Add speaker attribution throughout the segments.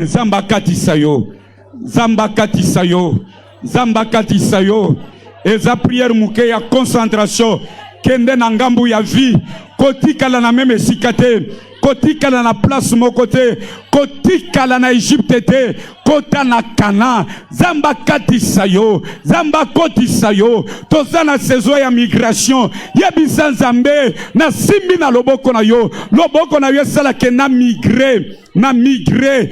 Speaker 1: Zamba katisayo. Zamba katisayo. Zamba katisayo. Eza prière mouke ya concentration. Kende na ngambu ya vie. Kotikala na meme sikate. Kotikala na place mokote. Kotikala na Egypte te. Kota na Kana. Zamba katisayo. Zamba kotisayo. Toza na saison ya migration. Yebisa Nzambe. Na simbi na loboko na yo. Loboko na yo sala ke na migre. Na migre,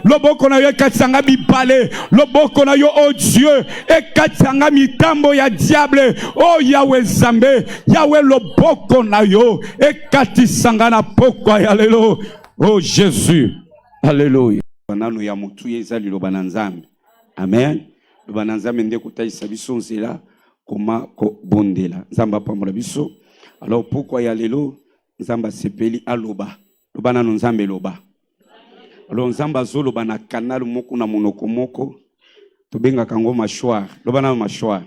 Speaker 1: loboko na yo katsanga bipale, loboko na yo oh Dieu, e katsanga mitambo ya diable, oh Yahweh Zambe, Yahweh loboko na yo, e katisanga na pokwa ya lelo, oh Jésus, alléluia. Banano ya mutu yezali lobana Nzambe, amen. Lobana Nzambe nde kutaisa biso nzela, koma ko bondela, Nzamba pambola biso, alors pourquoi ya lelo, Nzamba sepeli aloba. Lobana Nzambe loba. Alors Nzamba zo loba na kanal moko na monoko moko. Tobenga kango mashwar. Lobana mashwar.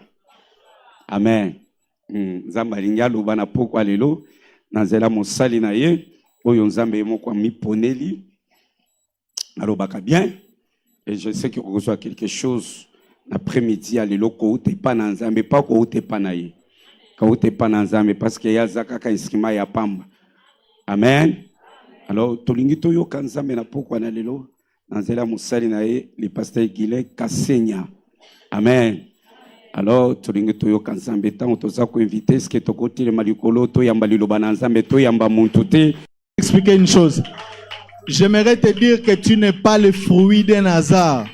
Speaker 1: Amen. Nzamba linga loba na poko alelo. Nazela mosali na ye. Oyo Nzambe moko miponeli. Alobaka bien. Et je sais que vous reçoit quelque chose l'après-midi alelo ko te pa na Nzambe pas ko te pa na ye. Ko te pa na Nzambe parce que ya zaka ka iskima ya pamba. Amen. Alors, tolingi toyo kanzambe na pokwa na lelo, nanzela musali na ye, le pasteur Guillet Kasenya. Amen. Alors, tolingi toyo kanzambe, tant toza ko inviter, ce que tokoti le malikolo, to yamba liloba nanzambe, to yamba muntute.
Speaker 2: Expliquer une chose. J'aimerais te dire que tu n'es pas le fruit d'un hasard.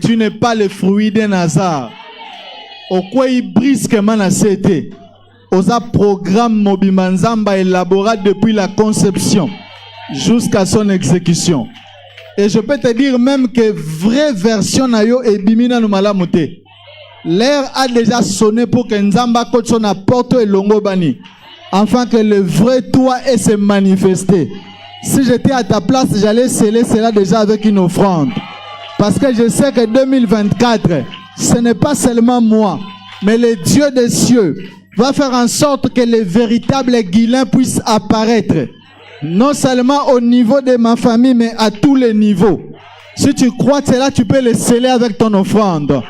Speaker 2: Tu n'es pas le fruit d'un hasard. Au quoi il brisquement na c'était. Osa programme Mobimba Nzamba élaboré depuis la conception jusqu'à son exécution. Et je peux te dire même que vraie version nayo et bimina no malamuté. L'air a déjà sonné pour que Nzamba cote son apporte et longo bani. Afin que le vrai toi ait se manifester. Si j'étais à ta place, j'allais sceller cela déjà avec une offrande. Parce que je sais que 2024, ce n'est pas seulement moi, mais le Dieu des cieux va faire en sorte que les véritables guilins puissent apparaître. Non seulement au niveau de ma famille, mais à tous les niveaux. Si tu crois cela, tu peux le sceller avec ton offrande.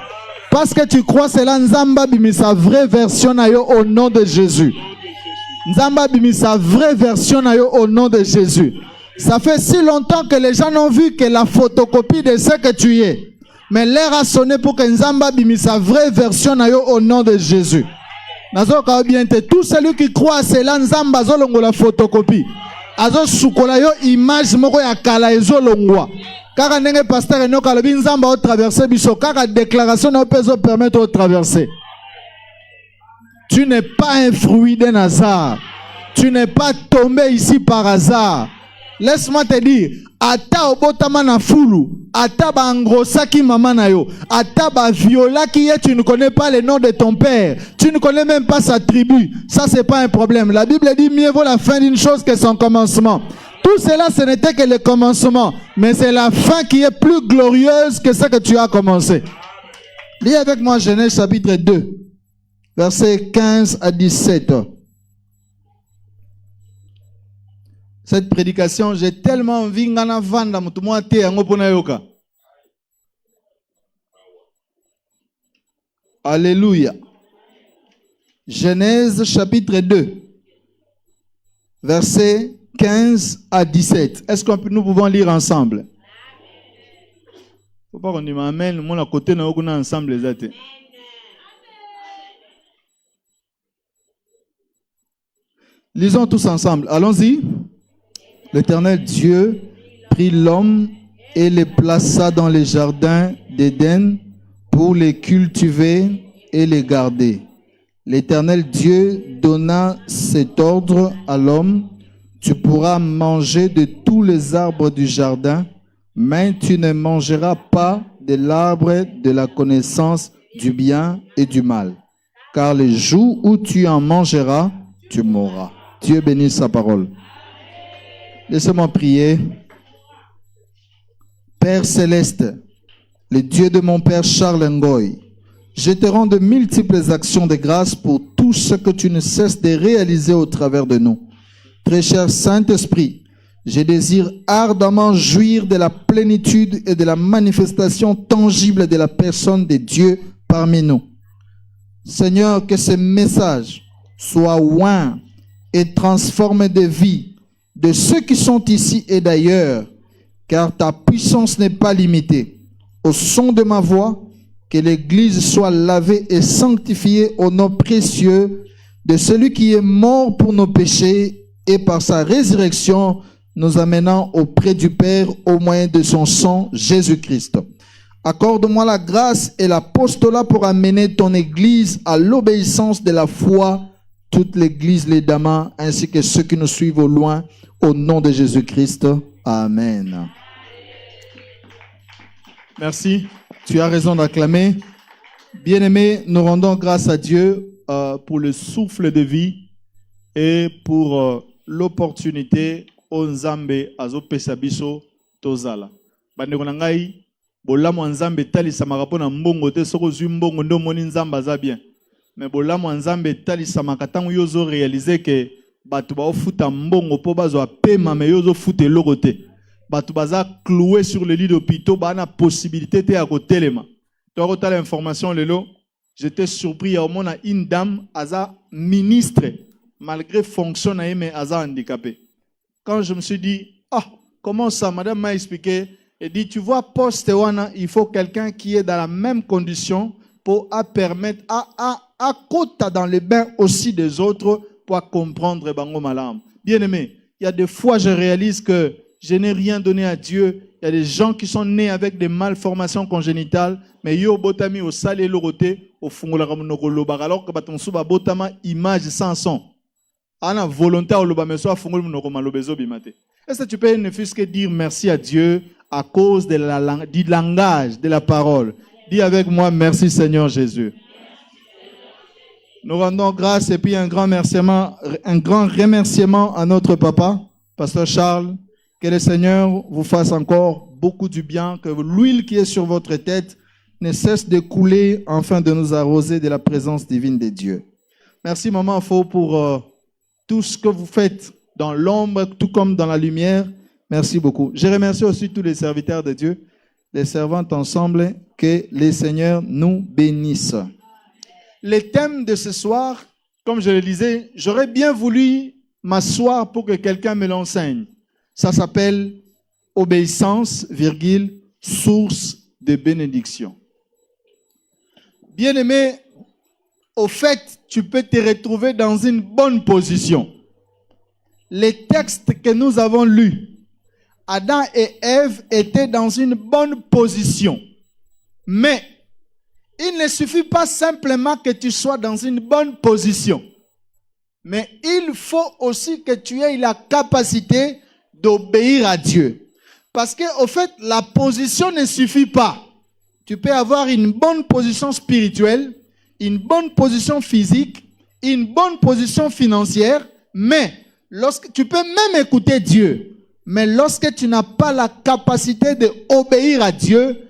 Speaker 2: Parce que tu crois cela, Nzamba bimi sa vraie version na yo au nom de Jésus. Nzamba bimi sa vraie version na yo au nom de Jésus. Ça fait si longtemps que les gens n'ont vu que la photocopie de ce que tu es. Mais l'air a sonné pour que Nzamba bimi sa vraie version na yo au nom de Jésus. Nazoka bien te tout celui qui croit à cela Nzamba zolongo la photocopie. Azo sukola yo image moko ya kala ezolongwa. Kaka ndenge pasteur enoka lobi Nzamba o traverser biso kaka déclaration na peso permettre de traverser. Tu n'es pas un fruit d'un hasard. Tu n'es pas tombé ici par hasard. Laisse-moi te dire, ata obotama na fulu, ata ba angrosaki mama na yo, ata ba viola qui est, tu ne connais pas le nom de ton père, tu ne connais même pas sa tribu. Ça c'est pas un problème. La Bible dit mieux vaut la fin d'une chose que son commencement. Tout cela ce n'était que le commencement, mais c'est la fin qui est plus glorieuse que ce que tu as commencé. Lis avec moi Genèse chapitre 2, versets 15 à 17. Cette prédication, j'ai tellement envie ngana vanda mutu mwa te yango pona yoka. Alléluia. Genèse chapitre 2, versets 15 à 17. Est-ce que nous pouvons lire ensemble? Faut pas qu'on dise amen, mon à côté na okuna ensemble les athées. Lisons tous ensemble. Allons-y. L'Éternel Dieu prit l'homme et le plaça dans les jardins d'Éden pour les cultiver et les garder. L'Éternel Dieu donna cet ordre à l'homme: tu pourras manger de tous les arbres du jardin, mais tu ne mangeras pas de l'arbre de la connaissance du bien et du mal, car le jour où tu en mangeras, tu mourras. Dieu bénisse sa parole. Laissez-moi prier. Père céleste, le Dieu de mon Père Charles Ngoy, je te rends de multiples actions de grâce pour tout ce que tu ne cesses de réaliser au travers de nous. Très cher Saint-Esprit, Je désire ardemment jouir de la plénitude et de la manifestation tangible de la personne de Dieu parmi nous. Seigneur, que ce message soit oint et transforme des vies de ceux qui sont ici et d'ailleurs, car ta puissance n'est pas limitée. Au son de ma voix, que l'Église soit lavée et sanctifiée au nom précieux de celui qui est mort pour nos péchés et par sa résurrection, nous amenant auprès du Père au moyen de son sang, Jésus-Christ. Accorde-moi la grâce et l'apostolat pour amener ton Église à l'obéissance de la foi, toute l'Église, les damas, ainsi que ceux qui nous suivent au loin, au nom de Jésus-Christ. Amen. Merci. Tu as raison d'acclamer. Bien-aimés, nous rendons grâce à Dieu pour le souffle de vie et pour l'opportunité au Nzambe azopesa biso tozala. Bandeko na ngai, bolamu Nzambe talisamaka mpona mbongo te, soko zwi mbongo ndo moni Nzambe aza bien. Mais bolamu Nzambe talisamaka ntango yo ozo réaliser que bato baofuta mbongo mpo bazwa pema me yo ozofuta eloko te. Bato baza cloué sur le lit d'hôpital, bana possibilité te ya kotelema. To akotala information lelo, j'étais surpris ya omona une dame aza ministre malgré fonction na ye mais aza handicapé. Quand je me suis dit, comment ça, madame m'a expliqué, elle dit, tu vois, poste-wana, il faut quelqu'un qui est dans la même condition pour permettre à côté dans les bains aussi des autres pour comprendre bango malam. Bien aimé, il y a des fois je réalise que je n'ai rien donné à Dieu. Il y a des gens qui sont nés avec des malformations congénitales, mais yo botami au salé loroté au fungola ramunoko loba alors que batonsu ba botama image sans son. Ana volonté au loba meso afungol munoko malobezo bimate. Est-ce que tu peux ne fût-ce que dire merci à Dieu à cause de du langage de la parole? Dis avec moi merci Seigneur Jésus. Nous rendons grâce et puis un grand remerciement à notre papa, Pasteur Charles. Que le Seigneur vous fasse encore beaucoup du bien, que l'huile qui est sur votre tête ne cesse de couler afin de nous arroser de la présence divine de Dieu. Merci Maman Faux pour tout ce que vous faites dans l'ombre, tout comme dans la lumière. Merci beaucoup. Je remercie aussi tous les serviteurs de Dieu, les servantes ensemble, que le Seigneur nous bénisse. Le thème de ce soir, comme je le disais, j'aurais bien voulu m'asseoir pour que quelqu'un me l'enseigne. Ça s'appelle obéissance, source de bénédiction. Bien-aimé, au fait, tu peux te retrouver dans une bonne position. Les textes que nous avons lus, Adam et Ève étaient dans une bonne position. Mais il ne suffit pas simplement que tu sois dans une bonne position. Mais il faut aussi que tu aies la capacité d'obéir à Dieu. Parce que, au fait, la position ne suffit pas. Tu peux avoir une bonne position spirituelle, une bonne position physique, une bonne position financière, mais lorsque tu peux même écouter Dieu, mais lorsque tu n'as pas la capacité d'obéir à Dieu,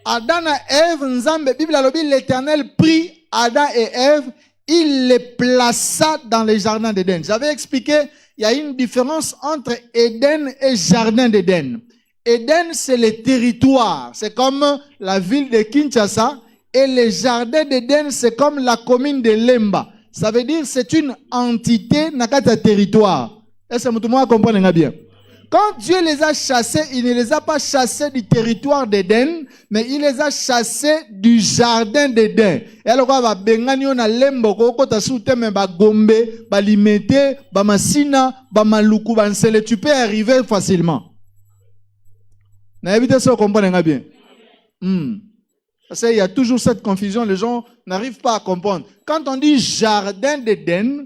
Speaker 2: Adam et Ève, Nzambe, Bible a dit, l'Éternel prit Adam et Ève, il les plaça dans les jardins d'Éden. J'avais expliqué, il y a une différence entre Éden et jardin d'Éden. Éden, c'est le territoire. C'est comme la ville de Kinshasa. Et les jardins d'Éden, c'est comme la commune de Lemba. Ça veut dire c'est une entité dans le territoire. Est-ce que tout le monde comprend bien? Quand Dieu les a chassés, il ne les a pas chassés du territoire d'Éden, mais il les a chassés du jardin d'Éden. Et alors, va bengani na lembo ko ta soute me ba gombe, ba limete, ba masina, ba maluku, ba nsele, tu peux arriver facilement. Na éviter ça comprendre bien. Parce qu'il y a toujours cette confusion, les gens n'arrivent pas à comprendre. Quand on dit jardin d'Éden,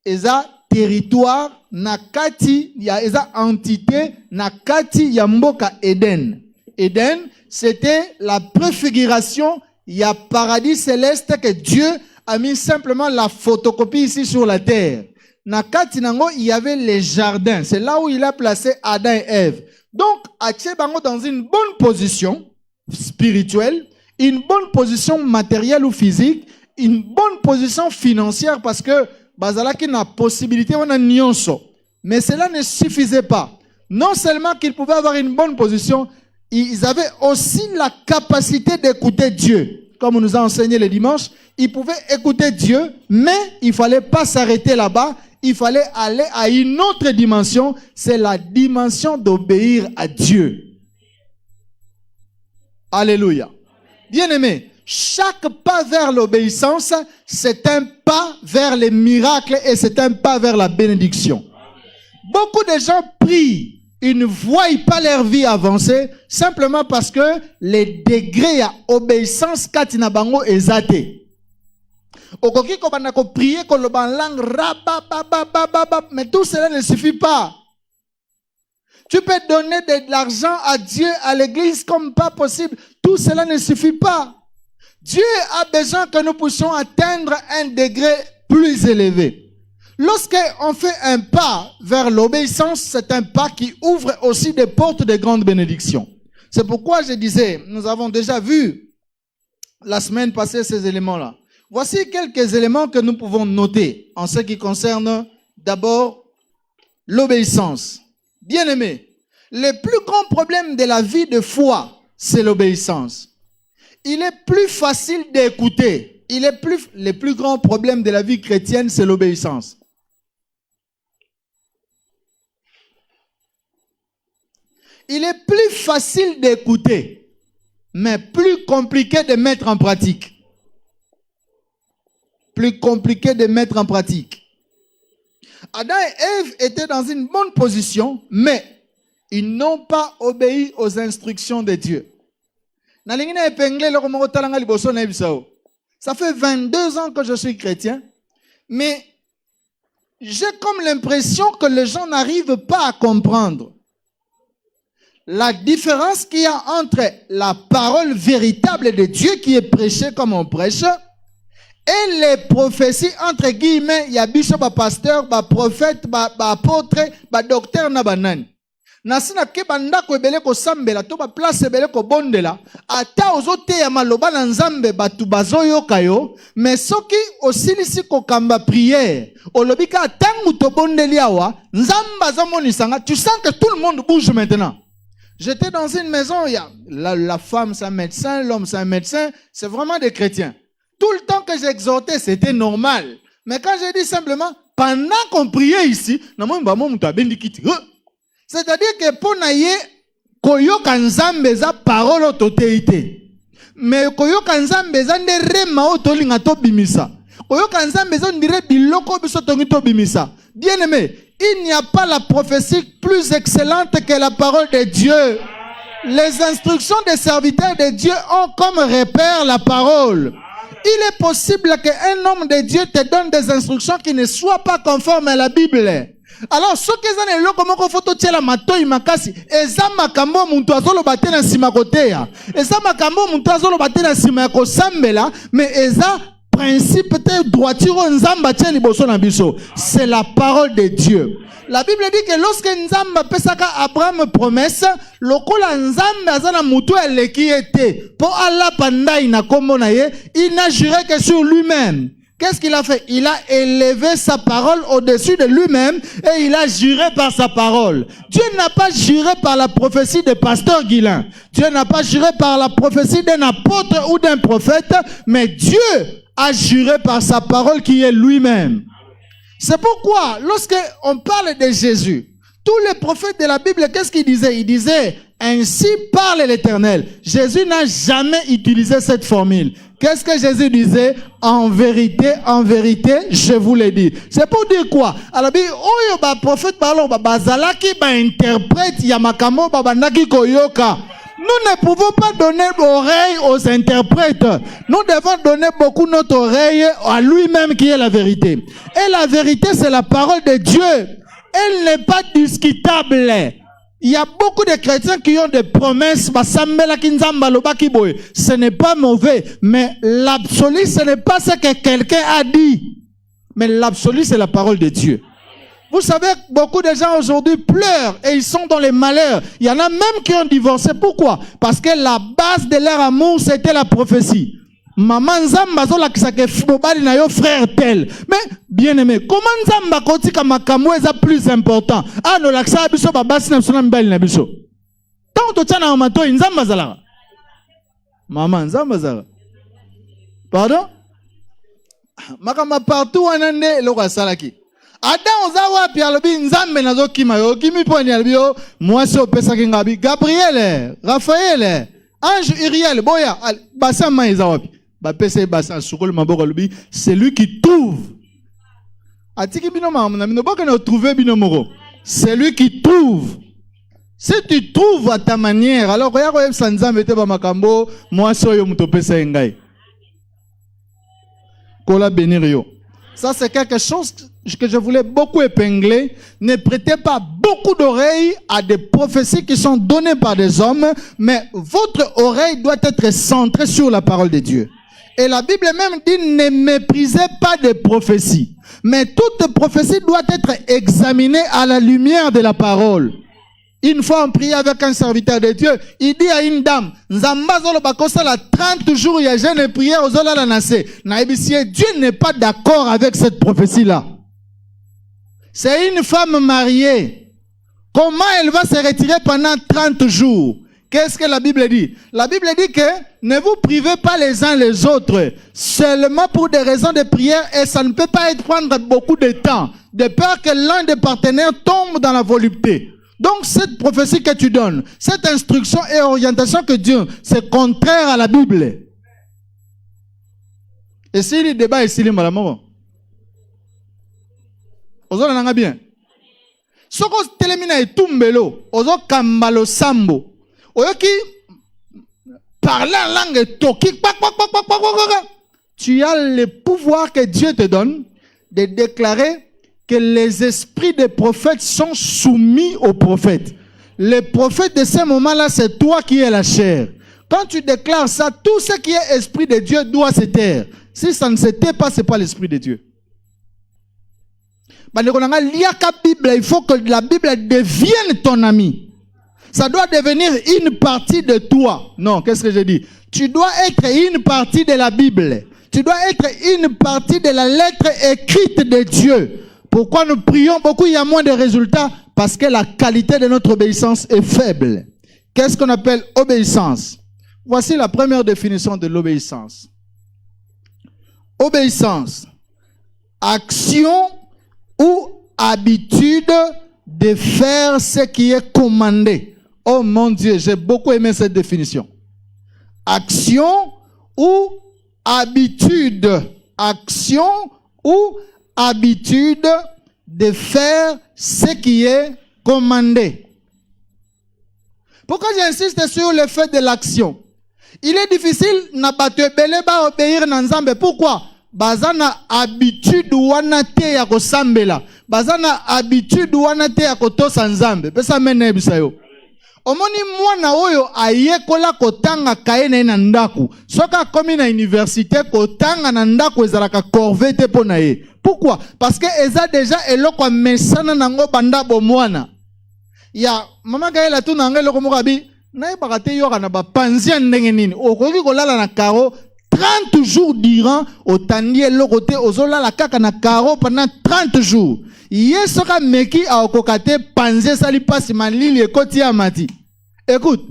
Speaker 2: eza territoire nakati ya eza entité nakati ya mboka Eden. Eden, c'était la préfiguration ya paradis céleste que Dieu a mis simplement la photocopie ici sur la terre. Nakati nango, il y avait les jardins. C'est là où il a placé Adam et Ève. Donc, Atie bango dans une bonne position spirituelle, une bonne position matérielle ou physique, une bonne position financière parce que bazalaki na possibilité wana nyonso. Mais cela ne suffisait pas. Non seulement qu'ils pouvaient avoir une bonne position, ils avaient aussi la capacité d'écouter Dieu. Comme on nous a enseigné le dimanche, ils pouvaient écouter Dieu, mais il ne fallait pas s'arrêter là-bas. Il fallait aller à une autre dimension. C'est la dimension d'obéir à Dieu. Alléluia. Bien-aimés, chaque pas vers l'obéissance, c'est un pas vers les miracles et c'est un pas vers la bénédiction. Beaucoup de gens prient. Ils ne voient pas leur vie avancer simplement parce que les degrés à obéissance katina bango ezate. Okoki ko bana ko prier ko lo ban lang mais tout cela ne suffit pas. Tu peux donner de l'argent à Dieu, à l'église comme pas possible. Tout cela ne suffit pas. Dieu a besoin que nous puissions atteindre un degré plus élevé. Lorsqu'on fait un pas vers l'obéissance, c'est un pas qui ouvre aussi des portes de grandes bénédictions. C'est pourquoi je disais, nous avons déjà vu la semaine passée ces éléments-là. Voici quelques éléments que nous pouvons noter en ce qui concerne d'abord l'obéissance. Bien-aimés, le plus grand problème de la vie de foi, c'est l'obéissance. Il est plus facile d'écouter. Le plus grand problème de la vie chrétienne, c'est l'obéissance. Il est plus facile d'écouter, mais plus compliqué de mettre en pratique. Plus compliqué de mettre en pratique. Adam et Ève étaient dans une bonne position, mais ils n'ont pas obéi aux instructions de Dieu. Ça fait 22 ans que je suis chrétien, mais j'ai comme l'impression que les gens n'arrivent pas à comprendre la différence qu'il y a entre la parole véritable de Dieu qui est prêchée comme on prêche et les prophéties entre guillemets, il y a bishop, pasteur, prophète, apôtre, docteur na banane. Nasina ke banda ko ebele ko sambela to ba place ebele ko bondela ata ozote ya maloba na nzambe batu bazoyoka yo mais soki osilisi ko kamba prière olobika tangu to bondeli awa nzamba zamonisanga tu sens que tout le monde bouge maintenant. J'étais dans une maison, il y a la femme c'est un médecin, l'homme c'est un médecin, c'est vraiment des chrétiens. Tout le temps que j'exhortais, c'était normal. Mais quand je dis simplement, pendant qu'on priait ici, c'est-à-dire que pour naye koyoka nzambe za parole autotéité. Mais koyoka nzambe za nderema otolinga to bimisa. Koyoka nzambe za ndire biloko biso tongi to bimisa. Bien-aimé, il n'y a pas la prophétie plus excellente que la parole de Dieu. Les instructions des serviteurs de Dieu ont comme repère la parole. Il est possible qu'un homme de Dieu te donne des instructions qui ne soient pas conformes à la Bible. Alors, ce que vous avez comment faut te la matoi makasi, eza makambo muntu azolo batena sima kotea. Eza makambo muntu azolo batena sima ko sambela, mais eza principe te droiture nzamba tient liboso na biso. C'est la parole de Dieu. La Bible dit que lorsque Nzamba pesaka Abraham promesse, lokola Nzamba azana mutu eleki ete, pour Allah pandai na kombo na ye, il n'a juré que sur lui-même. Qu'est-ce qu'il a fait? Il a élevé sa parole au-dessus de lui-même et il a juré par sa parole. Dieu n'a pas juré par la prophétie de pasteur Guilain. Dieu n'a pas juré par la prophétie d'un apôtre ou d'un prophète, mais Dieu a juré par sa parole qui est lui-même. C'est pourquoi, lorsqu'on parle de Jésus, tous les prophètes de la Bible, qu'est-ce qu'ils disaient? Ils disaient, ainsi parle l'Éternel. Jésus n'a jamais utilisé cette formule. Qu'est-ce que Jésus disait? En vérité, je vous l'ai dit. C'est pour dire quoi? Alors, oyo ba prophète parlo ba bazalaki ba interprète yamakamo ba bandaki koyoka. Nous ne pouvons pas donner oreille aux interprètes. Nous devons donner beaucoup notre oreille à lui-même qui est la vérité. Et la vérité, c'est la parole de Dieu. Elle n'est pas discutable. Il y a beaucoup de chrétiens qui ont des promesses. Ce n'est pas mauvais. Mais l'absolu, ce n'est pas ce que quelqu'un a dit. Mais l'absolu, c'est la parole de Dieu. Vous savez, beaucoup de gens aujourd'hui pleurent et ils sont dans les malheurs. Il y en a même qui ont divorcé. Pourquoi? Parce que la base de leur amour, c'était la prophétie. Maman Nzamba zola kisake fubobali na yo frère tel. Mais bien aimé, comment Nzamba koti kama kamweza plus important? Ah no laksa biso babasi na sona mbali na biso. Tant to tana mato Nzamba zala. Maman Nzamba zala. Pardon? Makama partout anande loko salaki. Adam oza wapi alobi Nzambe nazo kima yo kimi poni alobi yo mwasi opesa kingabi Gabriel, Raphaël, Ange Uriel boya basa maiza wapi? Bapese basa sukol maboko alobi c'est lui qui trouve. Atiki bino mamna bino boka na trouver bino moko. C'est lui qui trouve. Si tu trouves à ta manière alors ya ko yebsa Nzambe te ba makambo mwasi oyo muto pesa ngai. Kola bénir yo. Ça c'est quelque chose que je voulais beaucoup épingler. Ne prêtez pas beaucoup d'oreilles à des prophéties qui sont données par des hommes, mais votre oreille doit être centrée sur la parole de Dieu. Et la Bible même dit ne méprisez pas des prophéties. Mais toute prophétie doit être examinée à la lumière de la parole. Une fois on priait avec un serviteur de Dieu, il dit à une dame, Nzamba zolo bakosa la 30 jours, il y a jeûne et prière aux zola la nase. Dieu n'est pas d'accord avec cette prophétie-là. C'est une femme mariée. Comment elle va se retirer pendant 30 jours? Qu'est-ce que la Bible dit? La Bible dit que ne vous privez pas les uns les autres, seulement pour des raisons de prière, et ça ne peut pas prendre beaucoup de temps, de peur que l'un des partenaires tombe dans la volupté. Donc cette prophétie que tu donnes, cette instruction et orientation que Dieu, c'est contraire à la Bible. Et si le débat est si le malamour, ozo nanga bien. Soko telemina etumbelo, ozo kambalo sambo. Oyoki parler en langue toki, tu as le pouvoir que Dieu te donne de déclarer que les esprits des prophètes sont soumis aux prophètes. Les prophètes de ce moment-là, c'est toi qui es la chair. Quand tu déclares ça, tout ce qui est esprit de Dieu doit se taire. Si ça ne se tait pas, ce n'est pas l'esprit de Dieu. Il faut que la Bible devienne ton ami. Ça doit devenir une partie de toi. Non, qu'est-ce que je dis? Tu dois être une partie de la Bible. Tu dois être une partie de la lettre écrite de Dieu. Pourquoi nous prions beaucoup, il y a moins de résultats? Parce que la qualité de notre obéissance est faible. Qu'est-ce qu'on appelle obéissance? Voici la première définition de l'obéissance. Obéissance, action ou habitude de faire ce qui est commandé. Oh mon Dieu, j'ai beaucoup aimé cette définition. Action ou habitude. Action ou habitude de faire ce qui est commandé. Pourquoi j'insiste sur le fait de l'action? Il est difficile na batebele ba obéir na Nzambe. Pourquoi? Bazana habitude wana te ya kosambela. Bazana habitude wana te ya kotosa Nzambe. Pesa mene bisayo. Omoni mwana oyo ayekola kotanga kaene na ndaku. Soka komi na université kotanga na ndaku ezalaka corvée te pona ye. Pourquoi? Parce que eza déjà eloko mesana nango banda bomwana. Ya mama gaela tu nanga eloko mokabi na yebaka yoka na bapanzia ndenge nini. Okoki kolala na karo 30 jours durant otandi eloko te ozolala kaka na karo pendant 30 jours. Yesoka meki aokoka te panze sali pasi malili ekoti ya mati. Écoute,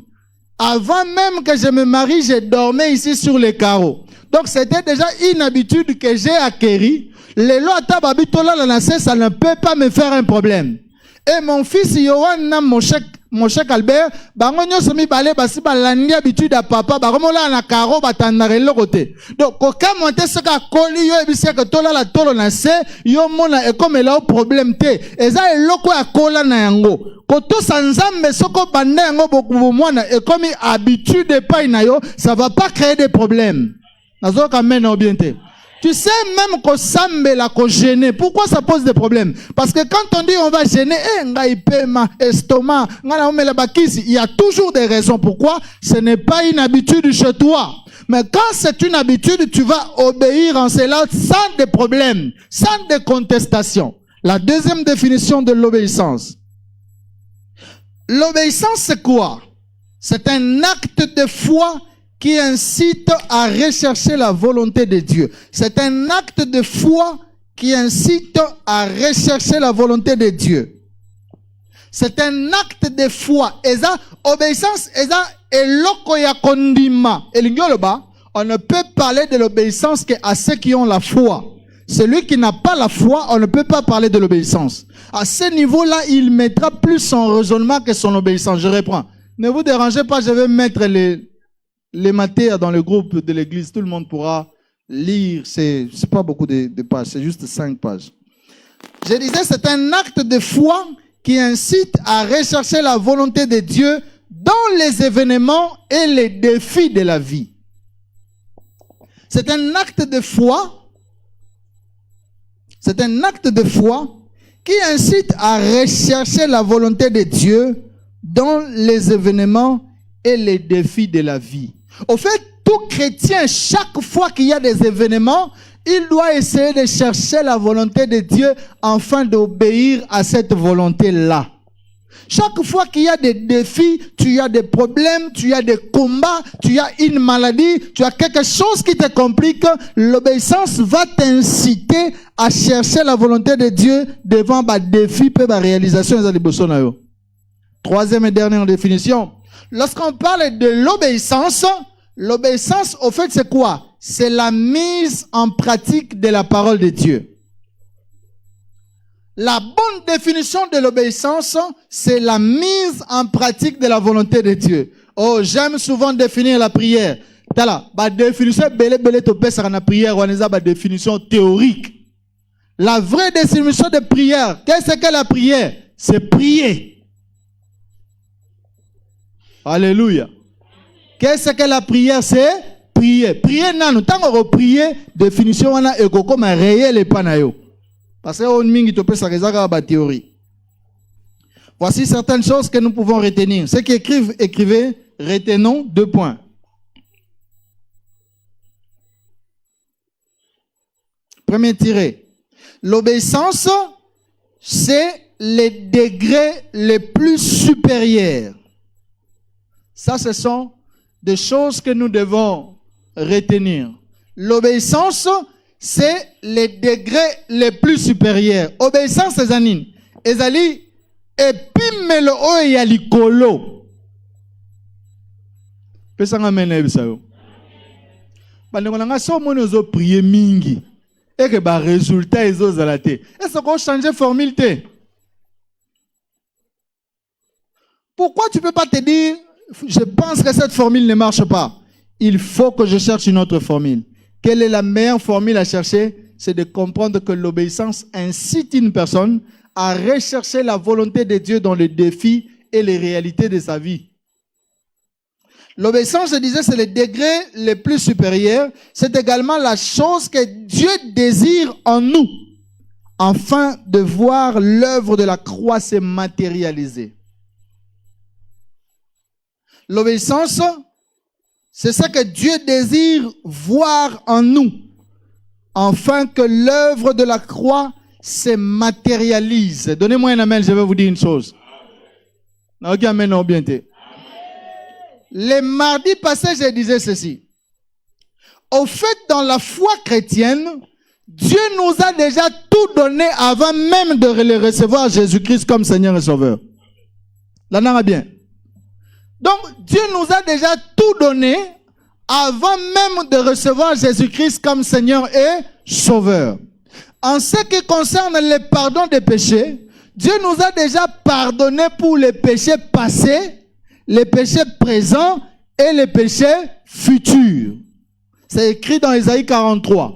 Speaker 2: avant même que je me marie, je dormais ici sur les carreaux. Donc c'était déjà une habitude que j'ai acquérie. Les lois tababitola la nase, ça ne peut pas me faire un problème. Et mon fils Yohan, mon chèque Albert, bangonyo somi balé basi balandi habitude à papa, baromola na karo batandare le côté. Donc quand monter ce ka koli yo ebisi que tola la tolo nase, yo mona et comme là problème te. Eza eloko ya kola na yango. Koto sanzambe soko bande yango bokubo mwana et comme habitude pa na yo, ça va pas créer des problèmes. Nazo ka mena obiente. Tu sais même qu'au sambe la ko gêner. Pourquoi ça pose des problèmes? Parce que quand on dit on va gêner, estomac, il y a toujours des raisons. Pourquoi? Ce n'est pas une habitude chez toi. Mais quand c'est une habitude, tu vas obéir en cela sans des problèmes, sans des contestations. La deuxième définition de l'obéissance. L'obéissance c'est quoi? C'est un acte de foi qui incite à rechercher la volonté de Dieu. C'est un acte de foi qui incite à rechercher la volonté de Dieu. C'est un acte de foi. Eza obéissance, eza eloko ya kondima. On ne peut parler de l'obéissance qu'à ceux qui ont la foi. Celui qui n'a pas la foi, on ne peut pas parler de l'obéissance. À ce niveau-là, il mettra plus son raisonnement que son obéissance. Je reprends. Ne vous dérangez pas, je vais mettre les matières dans le groupe de l'église. Tout le monde pourra lire. C'est pas beaucoup de pages, c'est juste 5 pages. Je disais, c'est un acte de foi qui incite à rechercher la volonté de Dieu dans les événements et les défis de la vie. C'est un acte de foi. C'est un acte de foi qui incite à rechercher la volonté de Dieu dans les événements et les défis de la vie. Au fait, tout chrétien, chaque fois qu'il y a des événements, il doit essayer de chercher la volonté de Dieu afin d'obéir à cette volonté-là. Chaque fois qu'il y a des défis, tu as des problèmes, tu as des combats, tu as une maladie, tu as quelque chose qui te complique, l'obéissance va t'inciter à chercher la volonté de Dieu devant les défis et la réalisation des liboson. Troisième et dernière définition. Lorsqu'on parle de l'obéissance, l'obéissance, au fait, c'est quoi? C'est la mise en pratique de la parole de Dieu. La bonne définition de l'obéissance, c'est la mise en pratique de la volonté de Dieu. Oh, j'aime souvent définir la prière. Tala, ba définition belé to pesa na prière, on a ba définition théorique. La vraie définition de prière, qu'est-ce que la prière? C'est prier. Alléluia. Qu'est-ce que la prière? C'est prier. Prier nan, tant qu'on prier, définition on a ekoko ma réel et panayo. Parce que théorie. Voici certaines choses que nous pouvons retenir. Ceux qui écrivent, écrivez, retenons 2 points. Premier tiré. L'obéissance, c'est les degrés les plus supérieurs. Ça, ce sont des choses que nous devons retenir. L'obéissance, c'est les degrés les plus supérieurs. Obéissance, c'est zanine. Ezali, epimelo o ya likolo. Pesa nga mena ebisayo. Bandeko nanga so moni ozo prier mingi. Et que ba résultat ezo zalate. Est-ce qu'on change formule te? Pourquoi tu peux pas te dire, je pense que cette formule ne marche pas. Il faut que je cherche une autre formule. Quelle est la meilleure formule à chercher? C'est de comprendre que l'obéissance incite une personne à rechercher la volonté de Dieu dans les défis et les réalités de sa vie. L'obéissance, je disais, c'est le degré le plus supérieur. C'est également la chose que Dieu désire en nous, afin de voir l'œuvre de la croix se matérialiser. L'obéissance, c'est ça que Dieu désire voir en nous, afin que l'œuvre de la croix se matérialise. Donnez-moi un amen, je vais vous dire une chose. Ok, amen, non, bien. Les mardis passés, je disais ceci. Au fait, dans la foi chrétienne, Dieu nous a déjà tout donné avant même de le recevoir Jésus-Christ comme Seigneur et Sauveur. Là, on a bien. Donc, Dieu nous a déjà tout donné avant même de recevoir Jésus-Christ comme Seigneur et Sauveur. En ce qui concerne le pardon des péchés, Dieu nous a déjà pardonné pour les péchés passés, les péchés présents et les péchés futurs. C'est écrit dans Ésaïe 43.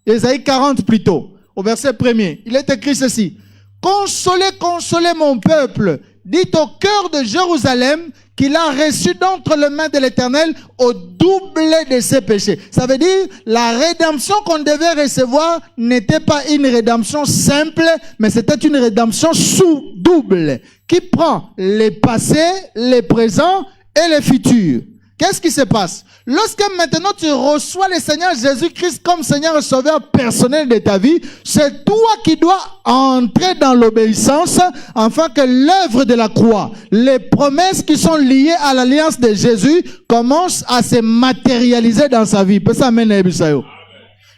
Speaker 2: Ésaïe 40 plutôt, au verset 1er. Il est écrit ceci. Consolez, consolez mon peuple. Dites au cœur de Jérusalem qu'il a reçu d'entre les mains de l'Éternel au double de ses péchés. Ça veut dire, la rédemption qu'on devait recevoir n'était pas une rédemption simple, mais c'était une rédemption sous-double, qui prend les passés, les présents et les futurs. Qu'est-ce qui se passe? Lorsque maintenant tu reçois le Seigneur Jésus-Christ comme Seigneur et Sauveur personnel de ta vie, c'est toi qui dois entrer dans l'obéissance afin que l'œuvre de la croix, les promesses qui sont liées à l'alliance de Jésus commencent à se matérialiser dans sa vie.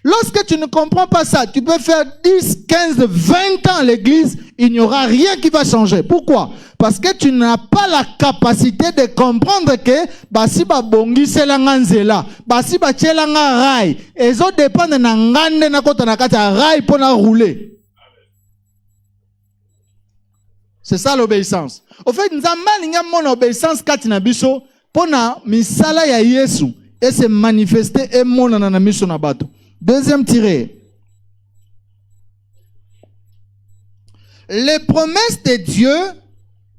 Speaker 2: Lorsque tu ne comprends pas ça, tu peux faire 10, 15, 20 ans à l'église, il n'y aura rien qui va changer. Pourquoi? Parce que tu n'as pas la capacité de comprendre que basi ba bongi selanga nzela, basi ba tchelanga rai, ezo dépendre na ngande na kota na kati rai pour na rouler. C'est ça l'obéissance. Au fait, nzamba linga mon obéissance kati na biso pour na misala ya Yesu et se manifester et mon na miso na bato. Deuxième tiré. Les promesses de Dieu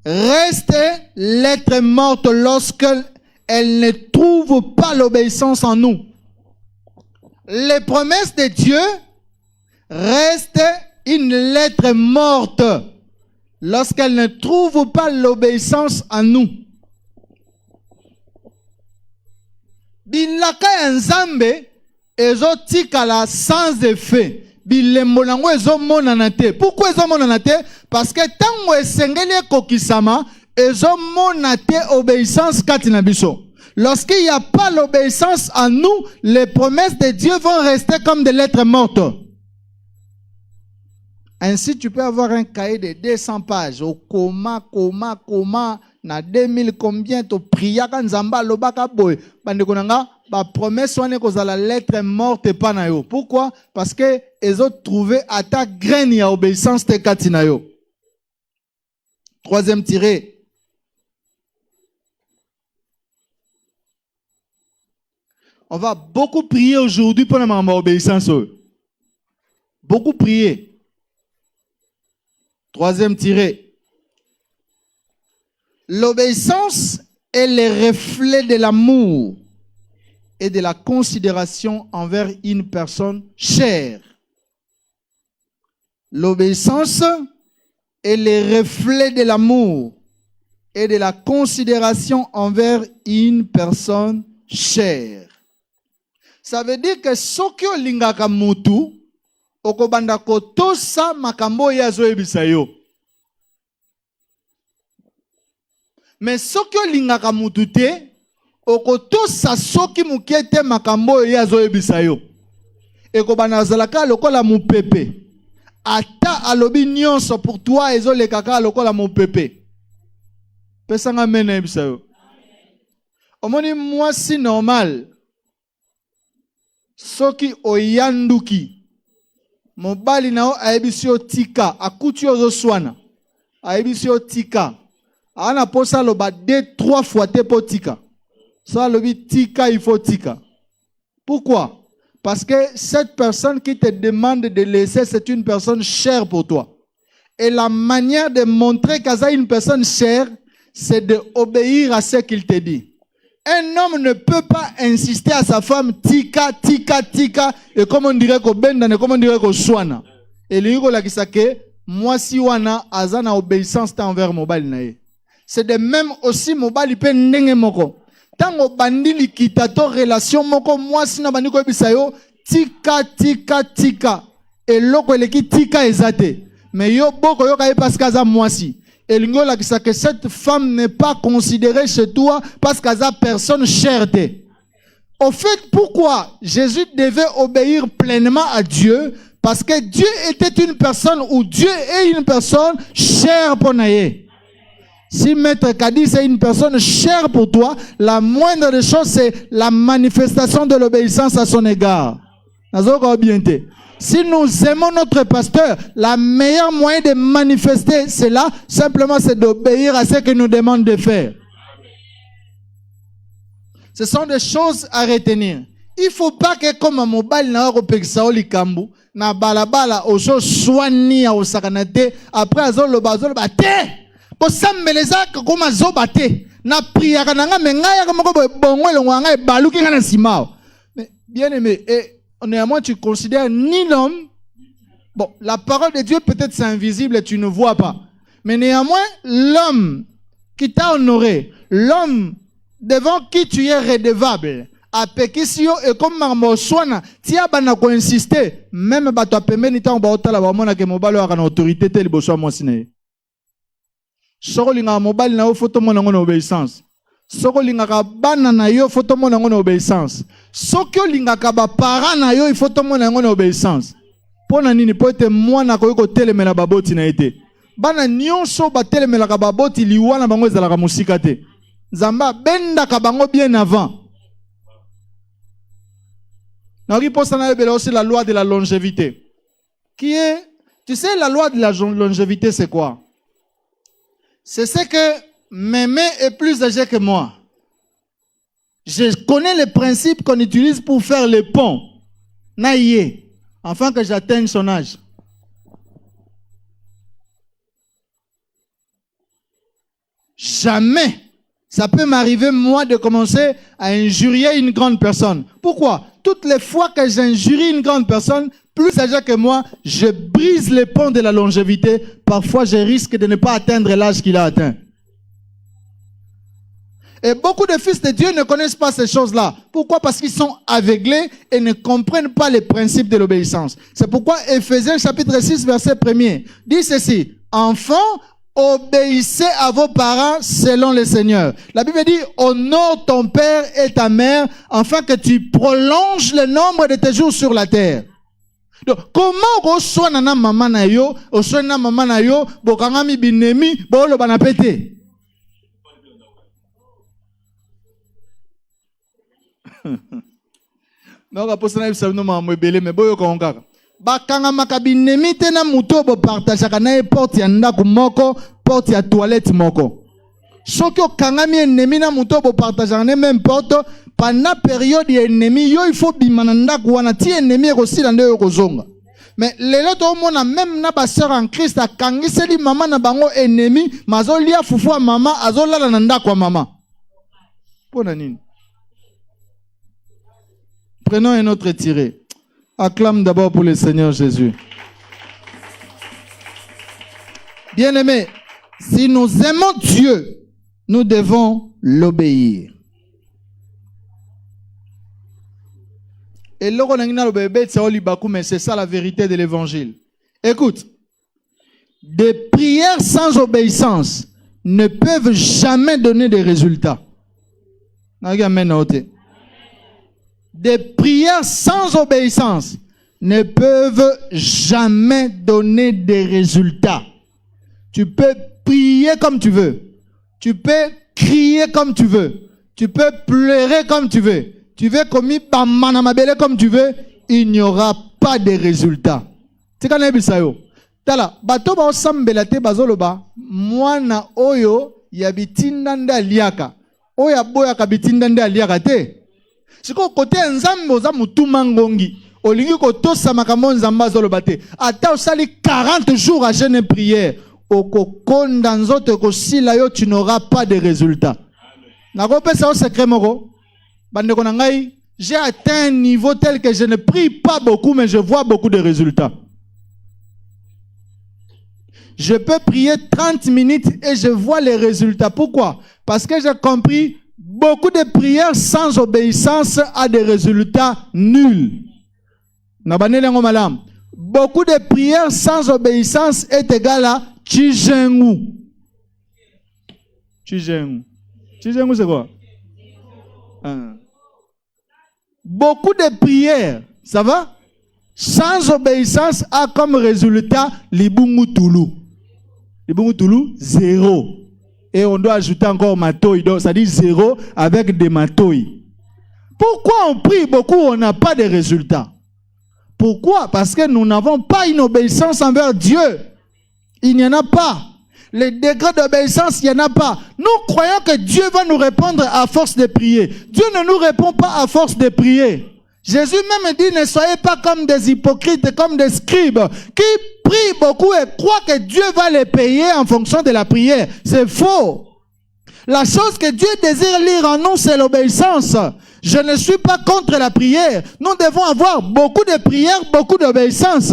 Speaker 2: restent lettres mortes lorsqu'elles ne trouvent pas l'obéissance en nous. Les promesses de Dieu restent une lettre morte lorsqu'elles ne trouvent pas l'obéissance en nous. Bilaka nzambe ezotikala sans effet. Bilembo nango ezomonana te. Pourquoi ezomonana te? Parce que tango esengeli ekokisama ezomona te obéissance kati na biso. Lorsqu'il n'y a pas l'obéissance en nous, les promesses de Dieu vont rester comme des lettres mortes. Ainsi, tu peux avoir un cahier de 200 pages. Au coma, na 2000 combien, tu priya kanzamba, lobaka boy. Bandekonanga, ba promesse wane kozala lettre morte pa na yo. Pourquoi? Parce que ils ont trouvé à ta graine ya obéissance te katina yo. Troisième tiré. On va beaucoup prier aujourd'hui pour la obéissance. Beaucoup prier. Troisième tiré. L'obéissance est le reflet de l'amour et de la considération envers une personne chère. L'obéissance est le reflet de l'amour et de la considération envers une personne chère. Ça veut dire que sokyo lingaka mutu okobanda kotosa makambo yazo ebisa yo. Mais sokyo lingaka mutu te okotosa soki mukete makambo yazo ebisa yo. Ekobanda zalaka lokola mupepe. Ata alobi nyonso pour toi ezo le kaka lokola mupepe. Pesanga mena ebisa yo. Omoni moi si normal. Soki oyanduki mobali nao aebisi yo tika akuti ozo swana aebisi yo tika ana posa loba 2-3 fois te po tika ça lobi tika il faut tika. Pourquoi? Parce que cette personne qui te demande de laisser, c'est une personne chère pour toi, et la manière de montrer qu'elle est une personne chère, c'est d'obéir à ce qu'il te dit. Un homme ne peut pas insister à sa femme tika, tika, tika, et comme on dirait qu'au bendane, comme on dirait qu'au swana. Et lui, il a dit que moi, si wana, azana obéissance envers mobile nae. C'est de même aussi mobile, il peut n'engue moko. Tant au bandi li kitato relation moko, moi, si na bandi ko bisayo, tika, tika, tika. Et loko eleki tika ezate. Mais yo boko yo kaye parce qu'aza moi si. Et l'ingol a que cette femme n'est pas considérée chez toi parce qu'elle a personne chère. Au fait, pourquoi Jésus devait obéir pleinement à Dieu? Parce que Dieu était une personne, ou Dieu est une personne chère pour nous. Si Maître Kadi c'est une personne chère pour toi, la moindre des choses c'est la manifestation de l'obéissance à son égard. Si nous aimons notre pasteur, la meilleure moyen de manifester cela, simplement, c'est d'obéir à ce qu'il nous demande de faire. Ce sont des choses à retenir. Il ne faut pas que comme un mobile na opexaoli kambu, na balabala oso swani a osakanate, après azolo bazolo bate, po sambeleza comme azo bate, na priaka nanga mengaya comme bongo longanga e baluki ngana simao. Mais bien aimé, et néanmoins, tu considères ni l'homme. Bon, la parole de Dieu peut-être c'est invisible et tu ne vois pas. Mais néanmoins, l'homme qui t'a honoré, l'homme devant qui tu es redevable, apekisi yo et comme marmoswana tia bana ko insister même bato pembeni tango ba otala ba mona ke mobali wa kana autorité te liboso mwasi ne soko linga mobali na yo photo mona ngona obéissance soko linga ka bana na yo photo mona ngona obéissance soko linga ka ba parents na yo photo mona ngona obéissance pona nini po ete mwana ko yoko telemela baboti na ete bana nyonso ba telemela ka baboti liwana bango ezala ka musika te Zamba benda ka bango bien avant. aussi la loi de la longévité. Qui est, tu sais, la loi de la longévité, c'est quoi? C'est ce que mémé est plus âgé que moi. Je connais les principes qu'on utilise pour faire les ponts. Naïe, afin que j'atteigne son âge. Jamais ça peut m'arriver, moi, de commencer à injurier une grande personne. Pourquoi? Toutes les fois que j'injurie une grande personne, plus âgée que moi, je brise les ponts de la longévité. Parfois, je risque de ne pas atteindre l'âge qu'il a atteint. Et beaucoup de fils de Dieu ne connaissent pas ces choses-là. Pourquoi? Parce qu'ils sont aveuglés et ne comprennent pas les principes de l'obéissance. C'est pourquoi Éphésiens chapitre 6, verset 1er dit ceci. Enfants, obéissez à vos parents selon le Seigneur. La Bible dit, honore ton père et ta mère, afin que tu prolonges le nombre de tes jours sur la terre. Donc, comment reçoit nana maman na yo, reçoit nana maman na yo, bokangami binemi, bolo banapete. Non, la personne n'a pas nous m'embêter, mais boyo kongaka. Bakanga makabinemi te na muto bo partage kana e porte ya ndako moko, porte ya toilette moko. Soki okangami ennemi na muto bo partage kana même porte, pendant période ya ennemi yo il faut bimana ndako wana ti ennemi ekosila nde yo kozonga. Mais lelo to mona même na ba sœur en Christ akangiseli mama na bango ennemi, mazolia fufu ya mama azolala na ndako ya mama. Pona nini? Prenons un autre tiré. Acclame d'abord pour le Seigneur Jésus. Bien-aimés, si nous aimons Dieu, nous devons l'obéir. Et mais c'est ça la vérité de l'évangile. Écoute, des prières sans obéissance ne peuvent jamais donner des résultats. Des prières sans obéissance ne peuvent jamais donner des résultats. Tu peux prier comme tu veux. Tu peux crier comme tu veux. Tu peux pleurer comme tu veux. Tu veux commis par manamabele comme tu veux. Il n'y aura pas de résultats. C'est quand même ça yo. Tala, bato ba osambela te bazoloba, mwana oyo yabitinda nda liaka. Oya boya kabitinda nda liaka te. Si côté nzambe oza mutuma ngongi olingi ko tosa makambo nzamba zoloba te ata osali 40 jours à jeûne et prière okokonda nzoto kosila yo tu n'auras pas de résultats. Nakopesa o secret moko bandeko na ngai, j'ai atteint un niveau tel que je ne prie pas beaucoup mais je vois beaucoup de résultats. Je peux prier 30 minutes et je vois les résultats. Pourquoi? Parce que j'ai compris beaucoup de prières sans obéissance a des résultats nuls. Beaucoup de prières sans obéissance est égal à Chijengu. Chijengu. Chijengu c'est quoi? Beaucoup de prières, ça va? Sans obéissance a comme résultat Libungu Toulou. Libungu Toulou, 0. Et on doit ajouter encore matoi, donc ça dit 0 avec des matoi. Pourquoi on prie beaucoup, on n'a pas de résultats? Pourquoi? Parce que nous n'avons pas une obéissance envers Dieu. Il n'y en a pas. Les degrés d'obéissance, il n'y en a pas. Nous croyons que Dieu va nous répondre à force de prier. Dieu ne nous répond pas à force de prier. Jésus même dit, ne soyez pas comme des hypocrites, comme des scribes, qui prient beaucoup et croient que Dieu va les payer en fonction de la prière. C'est faux. La chose que Dieu désire lire en nous, c'est l'obéissance. Je ne suis pas contre la prière. Nous devons avoir beaucoup de prières, beaucoup d'obéissance.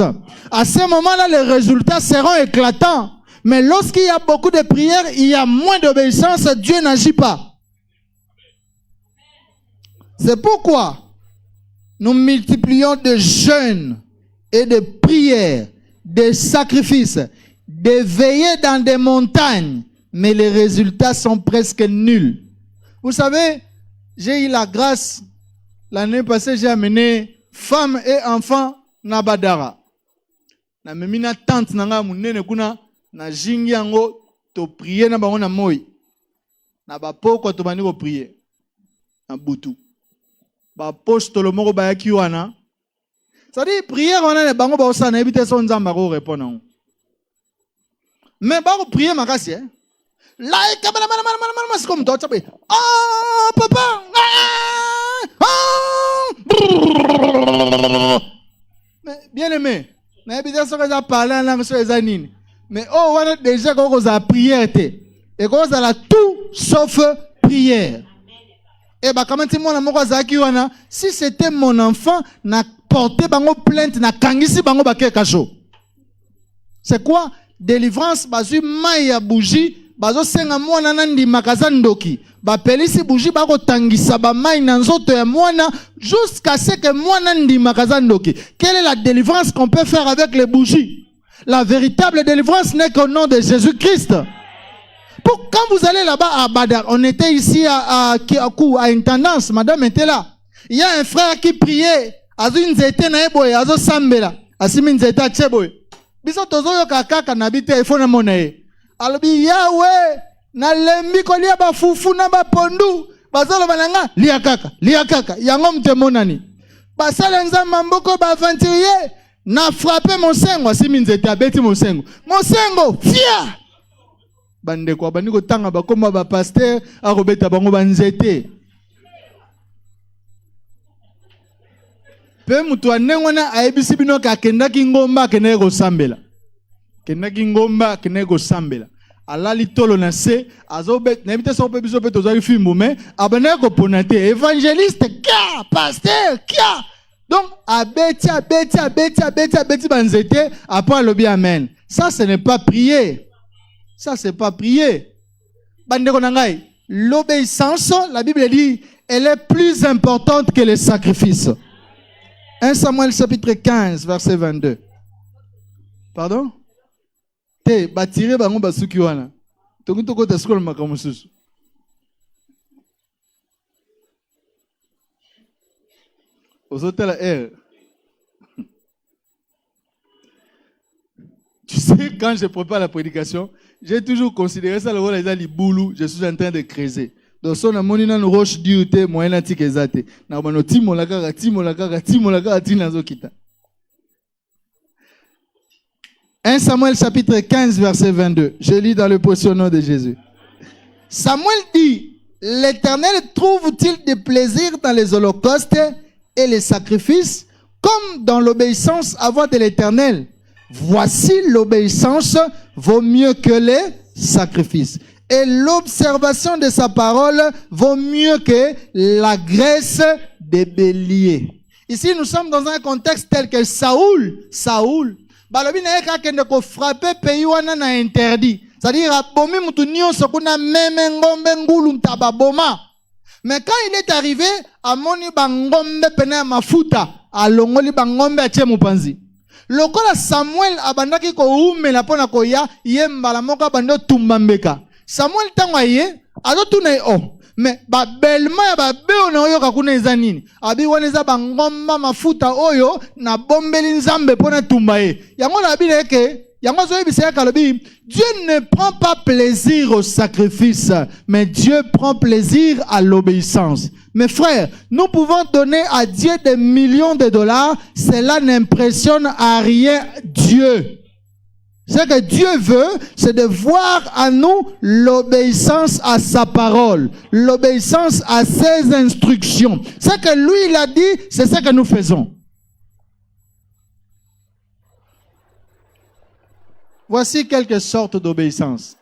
Speaker 2: À ce moment-là, les résultats seront éclatants. Mais lorsqu'il y a beaucoup de prières, il y a moins d'obéissance, Dieu n'agit pas. C'est pourquoi nous multiplions de jeûnes et de prières, de sacrifices, de veillées dans des montagnes, mais les résultats sont presque nuls. Vous savez, j'ai eu la grâce, l'année passée, j'ai amené femmes et enfants na Badara. Na memina tante nanga munene kuna na jingi yango to prier na bango na moi. Na ba poko to bani ko prier. Na butu. Ba apostolo moko ba yaki wana. Ça dit prière wana ne bango ba osana ebite so nzamba ko répondre. Mais ba ko prier makasi like c'est comme toi ah papa mais bien aimé na ebite so ka parler en langue so ezanini. Mais oh wana déjà ko za prière té et ko za la tout sauf prière. Et bah comment tu mon moko zaki wana si c'était mon enfant na porté bango plainte na kangisi bango baké kacho. C'est quoi délivrance bazui mai ya bougie bazo senga mwana nandi makazandoki ba pelisi bougie bako tangisa ba mai na nzoto ya mwana jusqu'à ce que mwana ndi makazandoki. Quelle est la délivrance qu'on peut faire avec les bougies? La véritable délivrance n'est qu'au nom de Jésus-Christ. Quand vous allez là-bas à Badar, on était ici à une tendance, madame était là. Il y a un frère qui priait, azo nzete na eboye, azo sambela, asimi nzete acheboye. Biso tozo yo kaka na bite ifona monae. Alobi yawe na lembi ko lia ba fufu na ba pondu, bazolo bananga lia kaka, yango mtemonani. Basala nzamba mboko ba aventurier, na frappé mon sengo, asimi nzete abeti mon sengo. Mon sengo, fia! Bande kwa bandi ko tanga ba koma ba pasteur a robeta bango banzete. Pe mutu anengwana ayebisi bino ka kendaki ngomba kene ko sambela. Kendaki ngomba kene ko sambela. Alali tolo na se azobet na ebite so pe biso pe tozali filmu mais abana ko ponate évangéliste kia pasteur kia. Donc abeti banzete après lobi amen. Ça ce n'est pas prier. Ça, c'est pas prier. L'obéissance, la Bible dit, elle est plus importante que les sacrifices. 1 Samuel chapitre 15, verset 22. Pardon? Te, batire bango basuki wana. Toko ta skol makamususu. Ozotela R. Tu sais, quand je prépare la prédication, j'ai toujours considéré ça le rôle des boulou. Je suis en train de creuser. Donc, si on a mon une roche d'UT, moyen antique exact. Na bano timo la kaka, tinazo kita. 1 Samuel chapitre 15 verset 22. Je lis dans le précieux nom de Jésus. Samuel dit, l'Éternel trouve-t-il des plaisirs dans les holocaustes et les sacrifices, comme dans l'obéissance à voix de l'Éternel? Voici l'obéissance vaut mieux que les sacrifices. Et l'observation de sa parole vaut mieux que la graisse des béliers. Ici, nous sommes dans un contexte tel que Saoul, balobi na yeka kende ko frapper pays wana na interdit. C'est-à-dire, abomi mutu nyonso kuna meme ngombe ngulu ntaba boma. Mais quand il est arrivé, amoni bangombe pena mafuta, alongoli bangombe ache mupanzi. Lokola Samuel abandaki ko umela pona ko ya yembala moko bando tumbambeka. Samuel tangwa ye azotuna o mais ba belma ya ba beo na oyo kakuna ezanini. Abi waneza bangomba mafuta oyo na bombeli nzambe pona tumba ye. Yango na bile ke yango zo yebisa kalobi Dieu ne prend pas plaisir au sacrifice, mais Dieu prend plaisir à l'obéissance. Mes frères, nous pouvons donner à Dieu des millions de dollars, cela n'impressionne à rien Dieu. Ce que Dieu veut, c'est de voir en nous l'obéissance à sa parole, l'obéissance à ses instructions. Ce que lui, il a dit, c'est ce que nous faisons. Voici quelques sortes d'obéissance.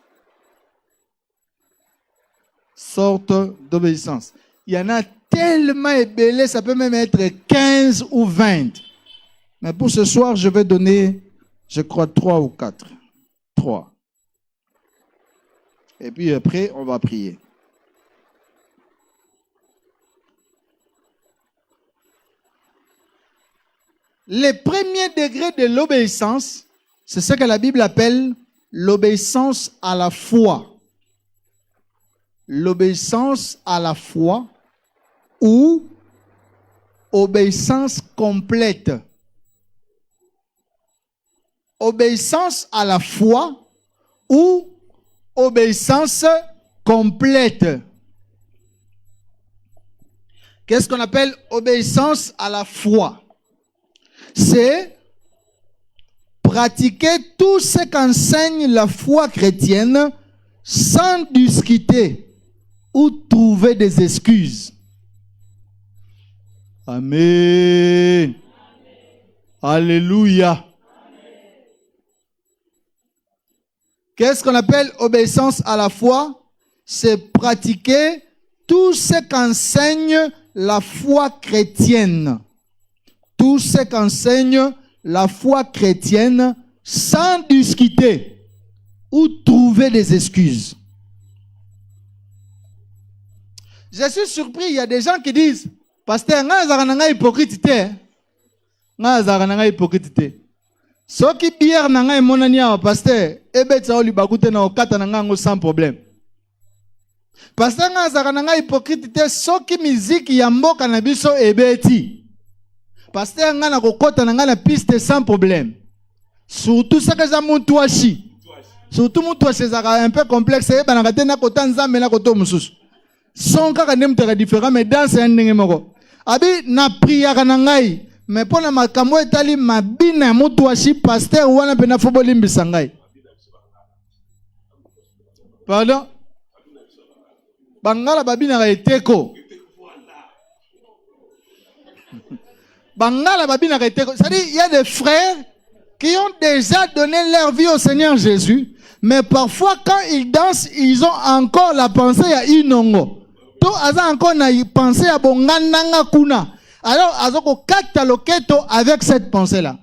Speaker 2: Sortes d'obéissance. Il y en a tellement ébélé, ça peut même être 15 ou 20. Mais pour ce soir, je vais donner, je crois, 3 ou 4. 3. Et puis après, on va prier. Le premier degré de l'obéissance, c'est ce que la Bible appelle l'obéissance à la foi. L'obéissance à la foi ou obéissance complète. Obéissance à la foi ou obéissance complète. Qu'est-ce qu'on appelle obéissance à la foi? C'est pratiquer tout ce qu'enseigne la foi chrétienne sans discuter ou trouver des excuses. Amen. Alléluia. Qu'est-ce qu'on appelle obéissance à la foi? C'est pratiquer tout ce qu'enseigne la foi chrétienne. Tout ce qu'enseigne la foi chrétienne sans discuter ou trouver des excuses. Je suis surpris, il y a des gens qui disent, pasteur, nga hypocrite te. Nga hypocrite. Ce qui bière nanga monania pasteur, ebetsa oli bakute na okata nanga sans problème. Pasteur nga hypocrite te, ce qui musique ya mboka na biso ebeti. Pasteur nga na kokota nanga na piste sans problème. Surtout ce que za muntu ashi. Surtout muntu ashi zaka un peu complexe, eba na kate na kota nzambe na koto mususu. Son kaka nemtera différent mais dans un ndenge moko. Abi na prière na ngai. Mais pour la makambo etali mabina mutu ashi pasteur wana pena football limbisa ngai. Pardon? Bangala babina ka eteko. Bangala babina ka eteko. C'est-à-dire il y a des frères qui ont déjà donné leur vie au Seigneur Jésus, mais parfois quand ils dansent, ils ont encore la pensée à inongo. To aza encore na pensée à bongandanga kuna. Alors, azoko kata loketo avec cette pensée-là.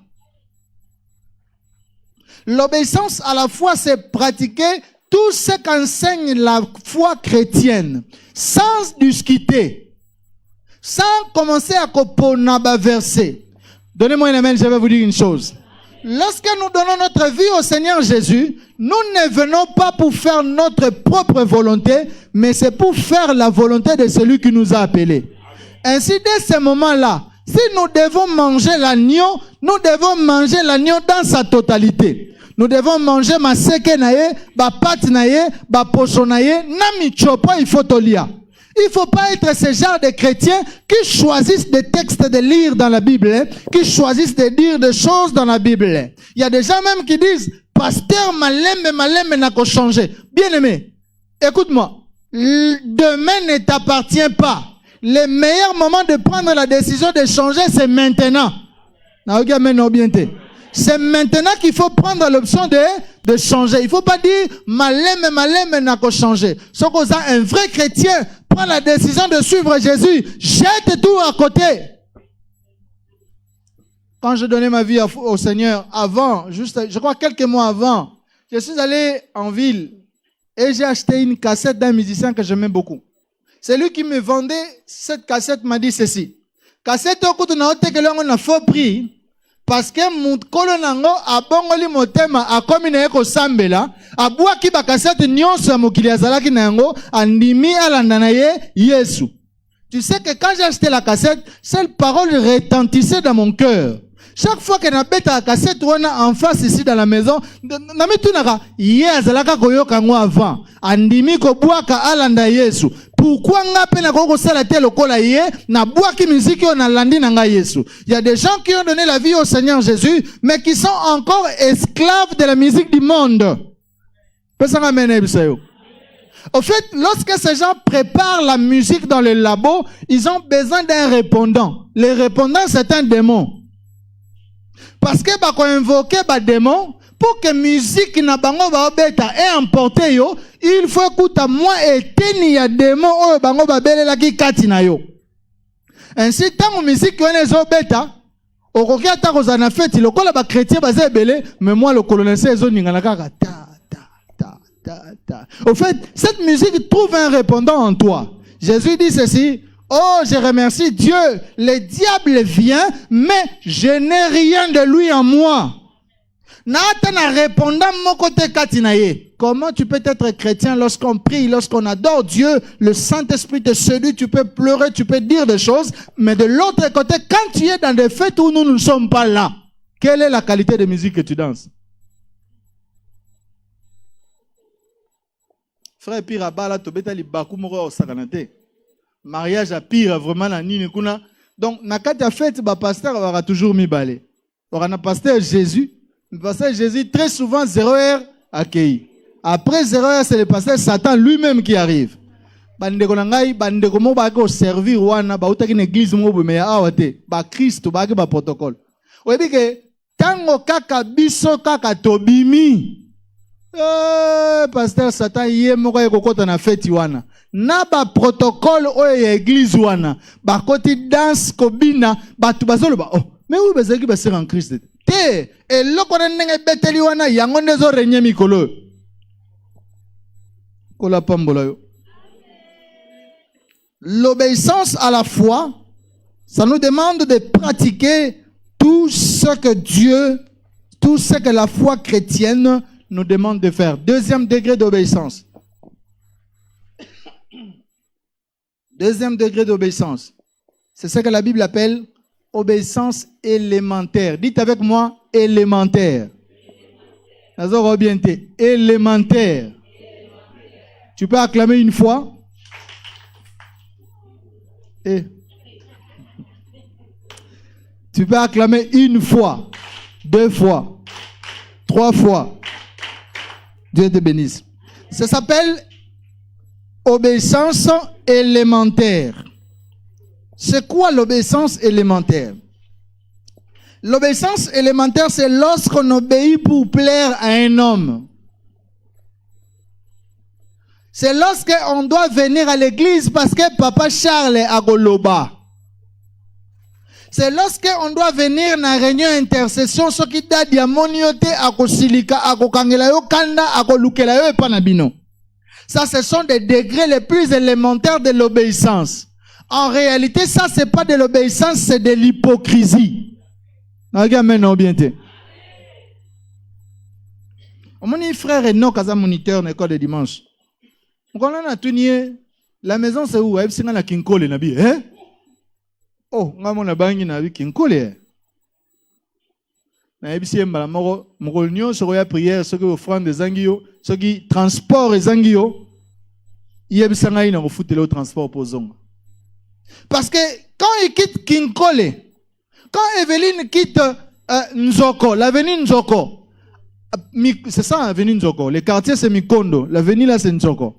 Speaker 2: L'obéissance à la foi, c'est pratiquer tout ce qu'enseigne la foi chrétienne, sans discuter, sans commencer à verser. Donnez-moi une amen, je vais vous dire une chose. Lorsque nous donnons notre vie au Seigneur Jésus, nous ne venons pas pour faire notre propre volonté, mais c'est pour faire la volonté de celui qui nous a appelés. Ainsi, dès ce moment-là, si nous devons manger l'agneau, nous devons manger l'agneau dans sa totalité. Nous devons manger ma seke naye, ba pat naye, ba pocho naye, nami chopa il faut tolia. Il ne faut pas être ce genre de chrétiens qui choisissent des textes de lire dans la Bible, qui choisissent de dire des choses dans la Bible. Il y a des gens même qui disent, pasteur, malembe n'a qu'à changer. Bien aimé, écoute-moi, demain ne t'appartient pas. Le meilleur moment de prendre la décision de changer, c'est maintenant. C'est maintenant qu'il faut prendre l'option de changer. Il ne faut pas dire, malem n'a qu'à changer. Si vous êtes un vrai chrétien, prend la décision de suivre Jésus, jette tout à côté. Quand je donnais ma vie au Seigneur, avant, juste, je crois quelques mois avant, je suis allé en ville et j'ai acheté une cassette d'un musicien que j'aimais beaucoup. Celui qui me vendait cette cassette m'a dit ceci. Cassette okutu na ote kelongo na faux prix parce que mon kolonango a bongoli motema a komi na eko sambela a bwaki ba cassette nyonso ya mokili azalaki na yango andimi alanda na ye Yesu. Tu sais que quand j'ai acheté la cassette, cette parole retentissait dans mon cœur. Chaque fois que na beta la cassette wana en face ici dans la maison, na mitunaka ye azalaka koyoka ngo avant andimi ko bwaka alanda Yesu. Pourquoi nga pena koko sala te lokola ye na bwaki musique na landi na nga Yesu. Il y a des gens qui ont donné la vie au Seigneur Jésus mais qui sont encore esclaves de la musique du monde. Au fait, lorsque ces gens préparent la musique dans le labo, ils ont besoin d'un répondant. Le répondant, c'est un démon. Parce que bah, quand invoquer bah démon, pour que musique na bango ba obeta et emporter yo, il faut écouter moi et tenir démon o bango ba belela ki kati na yo. Ainsi tant musique on les obeta, au kokia ta kozana fête lokola ba chrétien ba zebele, mais moi le colonel ezo ningana kaka ta. Au fait, cette musique trouve un répondant en toi. Jésus dit ceci, Oh, je remercie Dieu. Le diable vient, mais je n'ai rien de lui en moi. Comment tu peux être chrétien lorsqu'on prie, lorsqu'on adore Dieu, le Saint-Esprit te séduit, tu peux pleurer, tu peux dire des choses, mais de l'autre côté, quand tu es dans des fêtes où nous ne sommes pas là, quelle est la qualité de musique que tu danses? Frère pire à bala, tu beta li baku moko au sakanate. Mariage à pire vraiment na nini kuna. Donc na kati fête ba pasteur aura toujours mis balé. Aura na pasteur Jésus. Le pasteur Jésus très souvent 0 heure accueilli. Après 0 heure c'est le pasteur Satan lui-même qui arrive. Bandeko na ngai bandeko mo ba ko servir wana ba utaki na église mo bo me awate ba Christ ba ke ba protocole. Oyebi ke tango kaka biso kaka tobimi. Pasteur Satan yé moko ekokota na fête wana. Na ba protocole oyo église wana. Ba koti danse kobina batu bazoloba. Oh, mais où bezaki ba en Christ. Te eloko na ndenge beteli wana yango ndezo renye mikolo. Kola pambola yo. L'obéissance à la foi, ça nous demande de pratiquer tout ce que Dieu, tout ce que la foi chrétienne nous demande de faire. Deuxième degré d'obéissance. Deuxième degré d'obéissance. C'est ce que la Bible appelle obéissance élémentaire. Dites avec moi, élémentaire. Élémentaire. Tu peux acclamer une fois. Tu peux acclamer une fois, 2 fois, 3 fois. Dieu te bénisse. Ça s'appelle obéissance élémentaire. C'est quoi l'obéissance élémentaire? L'obéissance élémentaire, c'est lorsqu'on obéit pour plaire à un homme. C'est lorsqu'on doit venir à l'église parce que Papa Charles est à Goloba. C'est lorsqu'on doit venir à la réunion intercession, ce qui date diamoniote à Kosilika, à Kokangelayo, Kanda, à Kolukelayo et Panabino. Ça, ce sont des degrés les plus élémentaires de l'obéissance. En réalité, ça, c'est pas de l'obéissance, c'est de l'hypocrisie. Regarde maintenant bien. Mon frère Enoch, à moniteur dans l'école de dimanche. Quand on a tenu, la maison c'est où? C'est dans la Kinkole, nabi. Hein? Oh, on a bangi nabi Kinkole. Na ebisi mbala moko mkolnyo soko ya prière soko offrande des angio, soki transport des angio. Yebisa ngai na kofutela au transport pozonga. Parce que quand il quitte Kinkole, quand Evelyne quitte Nzoko, l'avenue Nzoko, c'est ça l'avenue Nzoko, le quartier c'est Mikondo, l'avenue là c'est Nzoko.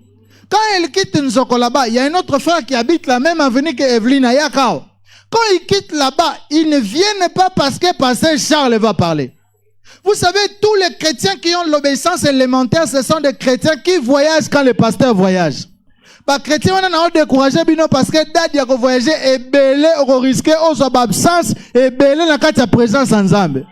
Speaker 2: Quand elle quitte Nzoko là-bas, il y a un autre frère qui habite la même avenue que Evelyne à Yakao. Quand il quitte là-bas, ils ne viennent pas parce que Pasteur Charles va parler. Vous savez, tous les chrétiens qui ont l'obéissance élémentaire, ce sont des chrétiens qui voyagent quand le pasteur voyage. Les chrétiens ont découragé parce que dadi a voyager et belé au risqué aux absences et belé la carte à présence ensemble.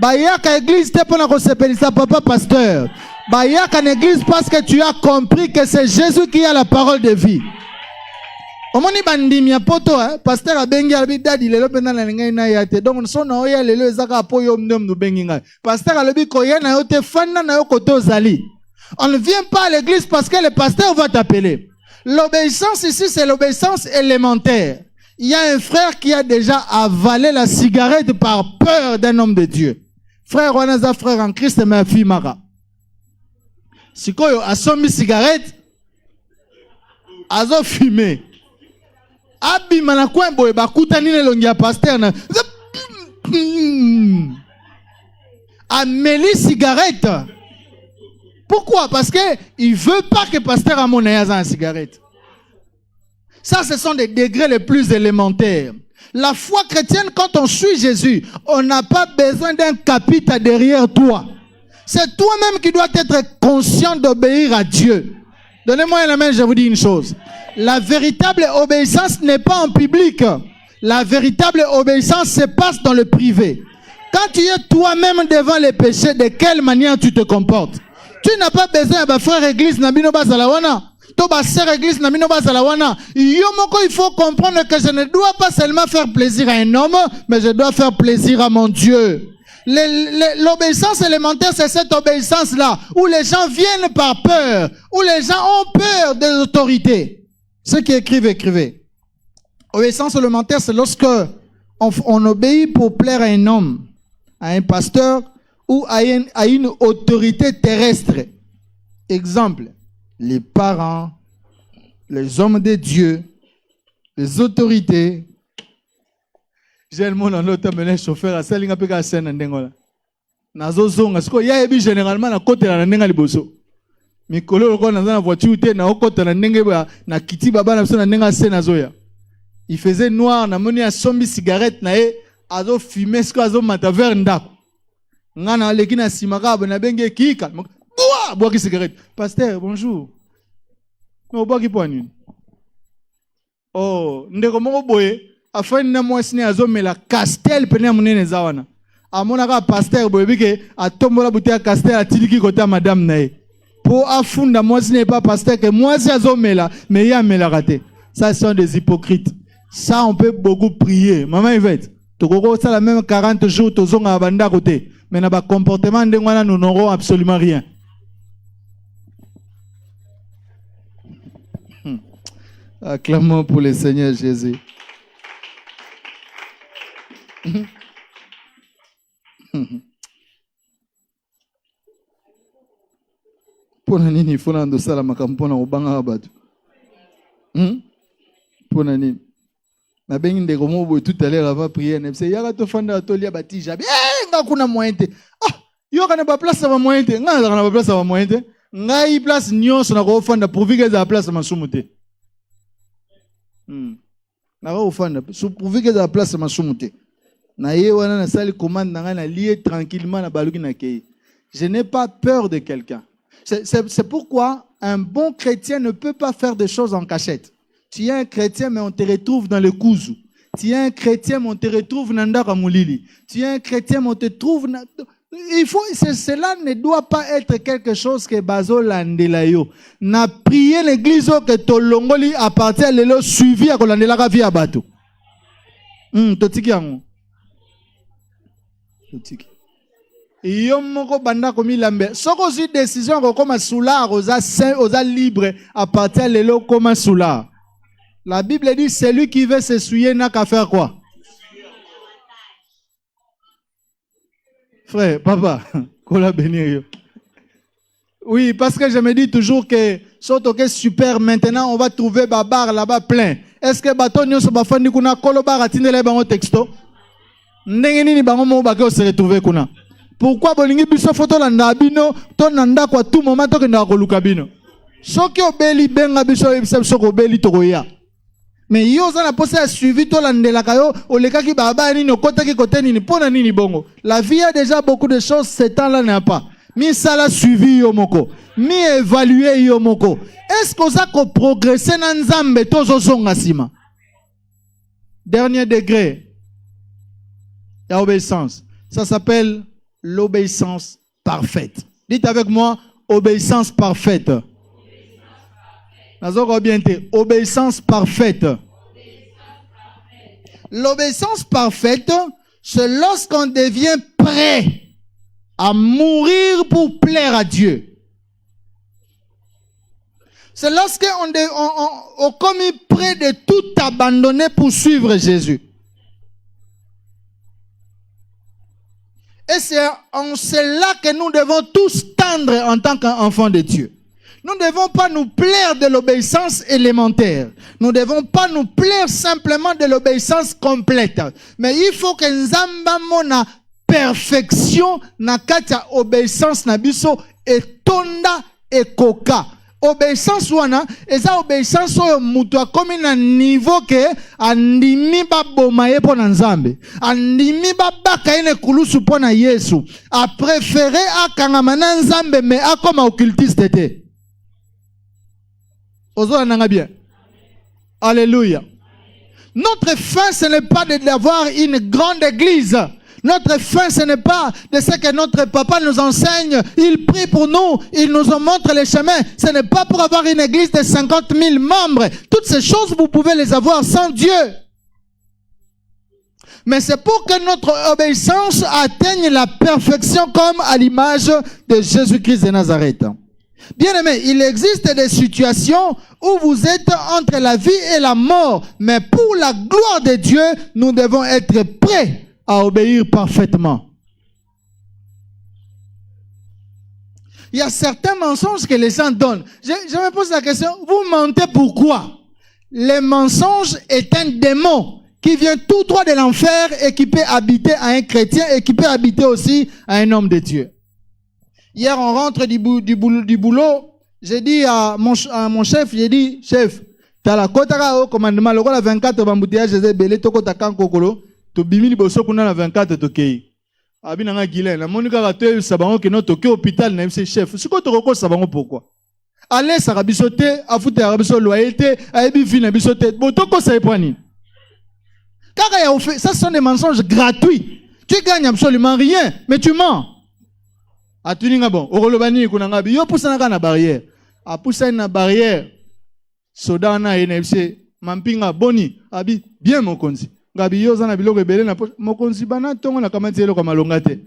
Speaker 2: Bayaka église te pona ko sepelisa papa pasteur. Bayaka église parce que tu as compris que c'est Jésus qui a la parole de vie. Omoni bandimi ya poto pasteur abengi albi dadi lelo pena na ngai na yate. Donc so na oya lelo ezaka apoyo mnem no bengi ngai. Pasteur alobi koya na yo te fanda na yo koto zali. On ne vient pas à l'église parce que le pasteur va t'appeler. L'obéissance ici, c'est l'obéissance élémentaire. Il y a un frère qui a déjà avalé la cigarette par peur d'un homme de Dieu. Frère Wanaza, frère en Christ, ma fille Mara. Si quoi a sommi cigarette, azo fumé. Abi manakwen boy ba kutani ne longia pasteur na. Amélie cigarette. Pourquoi? Parce que il veut pas que pasteur Amon ait une cigarette. Ça, ce sont des degrés les plus élémentaires. La foi chrétienne, quand on suit Jésus, on n'a pas besoin d'un capita derrière toi. C'est toi-même qui dois être conscient d'obéir à Dieu. Donnez-moi la main, je vous dis une chose. La véritable obéissance n'est pas en public. La véritable obéissance se passe dans le privé. Quand tu es toi-même devant les péchés, de quelle manière tu te comportes? Tu n'as pas besoin de frère église Nabino Bazalawana. Toba sœur église na mino bazalawana. Yomoko, il faut comprendre que je ne dois pas seulement faire plaisir à un homme, mais je dois faire plaisir à mon Dieu. L'obéissance élémentaire, c'est cette obéissance-là, où les gens viennent par peur, où les gens ont peur des autorités. Ceux qui écrivent, écrivez. Obéissance élémentaire, c'est lorsque on obéit pour plaire à un homme, à un pasteur ou à une autorité terrestre. Exemple, les parents, les hommes de Dieu, les autorités. J'ai le monde en autre mené chauffeur à Salinga Peka Sen en Dengola. Nazo zonga, ce qu'il y a généralement à côté de la Nenga Liboso. Mikolo, quand on a la voiture, on a côté de la Nenga, na Kiti Baba, na Sona Nenga Senazoya. Il faisait noir, na moni à sombi cigarette, na e, azo fumé, ce qu'azo mataver ndako. Ngana lekina simaka, na benge kika. Bois qui cigarette. Pasteur, bonjour. Non, bois qui poigne. Oh, ndeko moko boye. Afin na mwasine azomela castel pene munene zawana. Amona ka pasteur boyebike atombola butia castel atiliki kota madame nae. Po afunda mwasine pas pasteur que mwasi azomela mais ya mela raté. Ça sont des hypocrites. Ça on peut beaucoup prier. Maman Yvette, tokoko ça la même 40 jours tozonga banda côté. Mais na ba comportement ndengwana nous n'aurons absolument rien. Acclamons pour le Seigneur Jésus. Pona nini funa ndo sala makampona obanga abatu. Pona nini. Na bengi ndeko mobo tout à l'heure avant prier ne se yaka to fanda to lia batija. Nga kuna moyente. Ah, yo kana ba place ba moyente. Nga kana ba place ba moyente. Nga I place nyonso na ko fanda pourvu que za place masumute. Na ko fanda pourvu que za place masumute. Na ye wana na sali commande na na lié tranquillement na baluki na kei. Je n'ai pas peur de quelqu'un. C'est pourquoi un bon chrétien ne peut pas faire des choses en cachette. Tu es un chrétien mais on te retrouve dans le kuzu. Tu es un chrétien mais on te retrouve dans ndaka mulili. Tu es un chrétien mais on te trouve il faut cela ne doit pas être quelque chose que bazo landela yo. Na prier l'église que to longoli à partir de lo suivi à kolandela ka via bato. Totiki yango. Yo moko banda komi lambe soko si décision ko koma soulard oza libre à partir de lo koma soulard. La Bible dit celui qui veut se souiller n'a qu'à faire quoi? Frère, papa, kola bénir yo. Oui, parce que je me dis toujours que surtout que super maintenant on va trouver babar là-bas plein. Est-ce que bato nyonso bafandi kuna kolo bar atindele bango texto? Ndenge nini bango mo ba ko se retrouver kuna. Pourquoi bolingi biso photo landa bino to nanda kwa tout moment to kenda ko luka bino. Soki obeli benga biso biso ko beli to ya. Mais yo za na poser à suivi to landela kayo oleka ki baba nini okota ki kote nini pona nini bongo. La vie a déjà beaucoup de choses, ce temps-là n'a pas. Mi sala suivi yo moko. Mi évaluer yo moko. Est-ce que ça ko progresser na nzambe to zo songa sima? Dernier degré. La obéissance. Ça s'appelle l'obéissance parfaite. Dites avec moi, obéissance parfaite. Obéissance parfaite. L'obéissance parfaite, c'est lorsqu'on devient prêt à mourir pour plaire à Dieu. C'est lorsqu'on est prêt de tout abandonner pour suivre Jésus. Et c'est en cela que nous devons tous tendre en tant qu'enfants de Dieu. Nous ne devons pas nous plaire de l'obéissance élémentaire. Nous ne devons pas nous plaire simplement de l'obéissance complète. Mais il faut que Nzamba mona perfection na katia obéissance na biso etonda ekoka. Obéissance wana, eza obéissance oyo mutu akomi na niveau ke andimi ba bomaye po na Nzambe. Andimi ba baka ene kulusu po na Yesu. A préféré akangama na Nzambe mais akoma occultiste te. Ozo nanga bien. Alléluia. Notre fin ce n'est pas d'avoir une grande église. Notre fin, ce n'est pas de ce que notre papa nous enseigne. Il prie pour nous, il nous en montre les chemins. Ce n'est pas pour avoir une église de 50 000 membres. Toutes ces choses, vous pouvez les avoir sans Dieu. Mais c'est pour que notre obéissance atteigne la perfection comme à l'image de Jésus-Christ de Nazareth. Bien-aimés, il existe des situations où vous êtes entre la vie et la mort. Mais pour la gloire de Dieu, nous devons être prêts à obéir parfaitement. Il y a certains mensonges que les gens donnent. Je me pose la question, vous mentez pourquoi? Le mensonge est un démon qui vient tout droit de l'enfer et qui peut habiter à un chrétien et qui peut habiter aussi à un homme de Dieu. Hier, on rentre du boulot. J'ai dit à mon chef, chef, t'as la kotaka au commandement, le rôle à 24, bambouteillage, j'ai belé, toko takan kokolo, to bimili boso kuna na 24 tokei. Abina nga gilin, la monika ratoe sabango ke no toke hôpital na MC chef. Siko toko sabango pourquoi? Allez, ça rabisote, afute rabiso loyauté, aebi fina bisote, botoko sa epwani. Car ça sont des mensonges gratuits. Tu gagnes absolument rien, mais tu mens. A tuninga bon, orolobani kunanga bi yo poussa na barrière. A poussa na barrière. Soda na NFC mampinga boni abi bien mon konzi. Ngabi yo zana biloko ebele na mon konzi bana tongo na kamati eloko malonga te.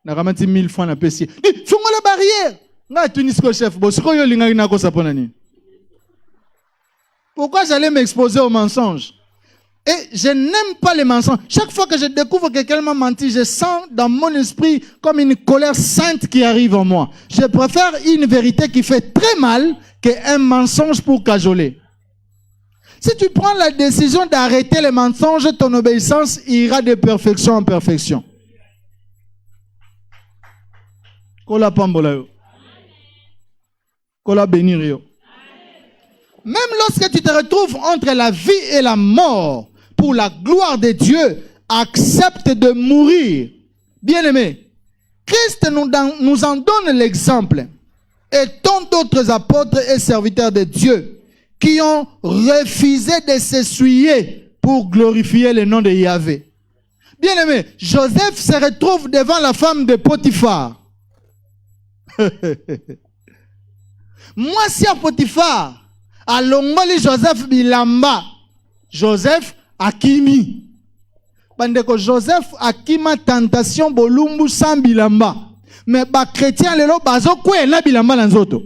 Speaker 2: Na kamati 1000 francs na pesi. Fungo la barrière. Nga tunisko chef, bo siko yo linga na ko sapona ni. Pourquoi j'allais m'exposer aux mensonges? Et je n'aime pas les mensonges. Chaque fois que je découvre que quelqu'un m'a menti, je sens dans mon esprit comme une colère sainte qui arrive en moi. Je préfère une vérité qui fait très mal qu'un mensonge pour cajoler. Si tu prends la décision d'arrêter les mensonges, ton obéissance ira de perfection en perfection. Kola pambola yo. Kola bénir yo. Même lorsque tu te retrouves entre la vie et la mort, pour la gloire de Dieu, accepte de mourir. Bien-aimé, Christ nous en donne l'exemple. Et tant d'autres apôtres et serviteurs de Dieu qui ont refusé de s'essuyer pour glorifier le nom de Yahvé. Bien-aimé, Joseph se retrouve devant la femme de Potiphar. Moi, si à Potiphar, à Longoli Joseph Bilamba, Joseph Akimi. Bandeko Joseph Akima tentation bolumbu sans bilamba. Mais ba chrétien lelo bazo kwe na bilamba na nzoto.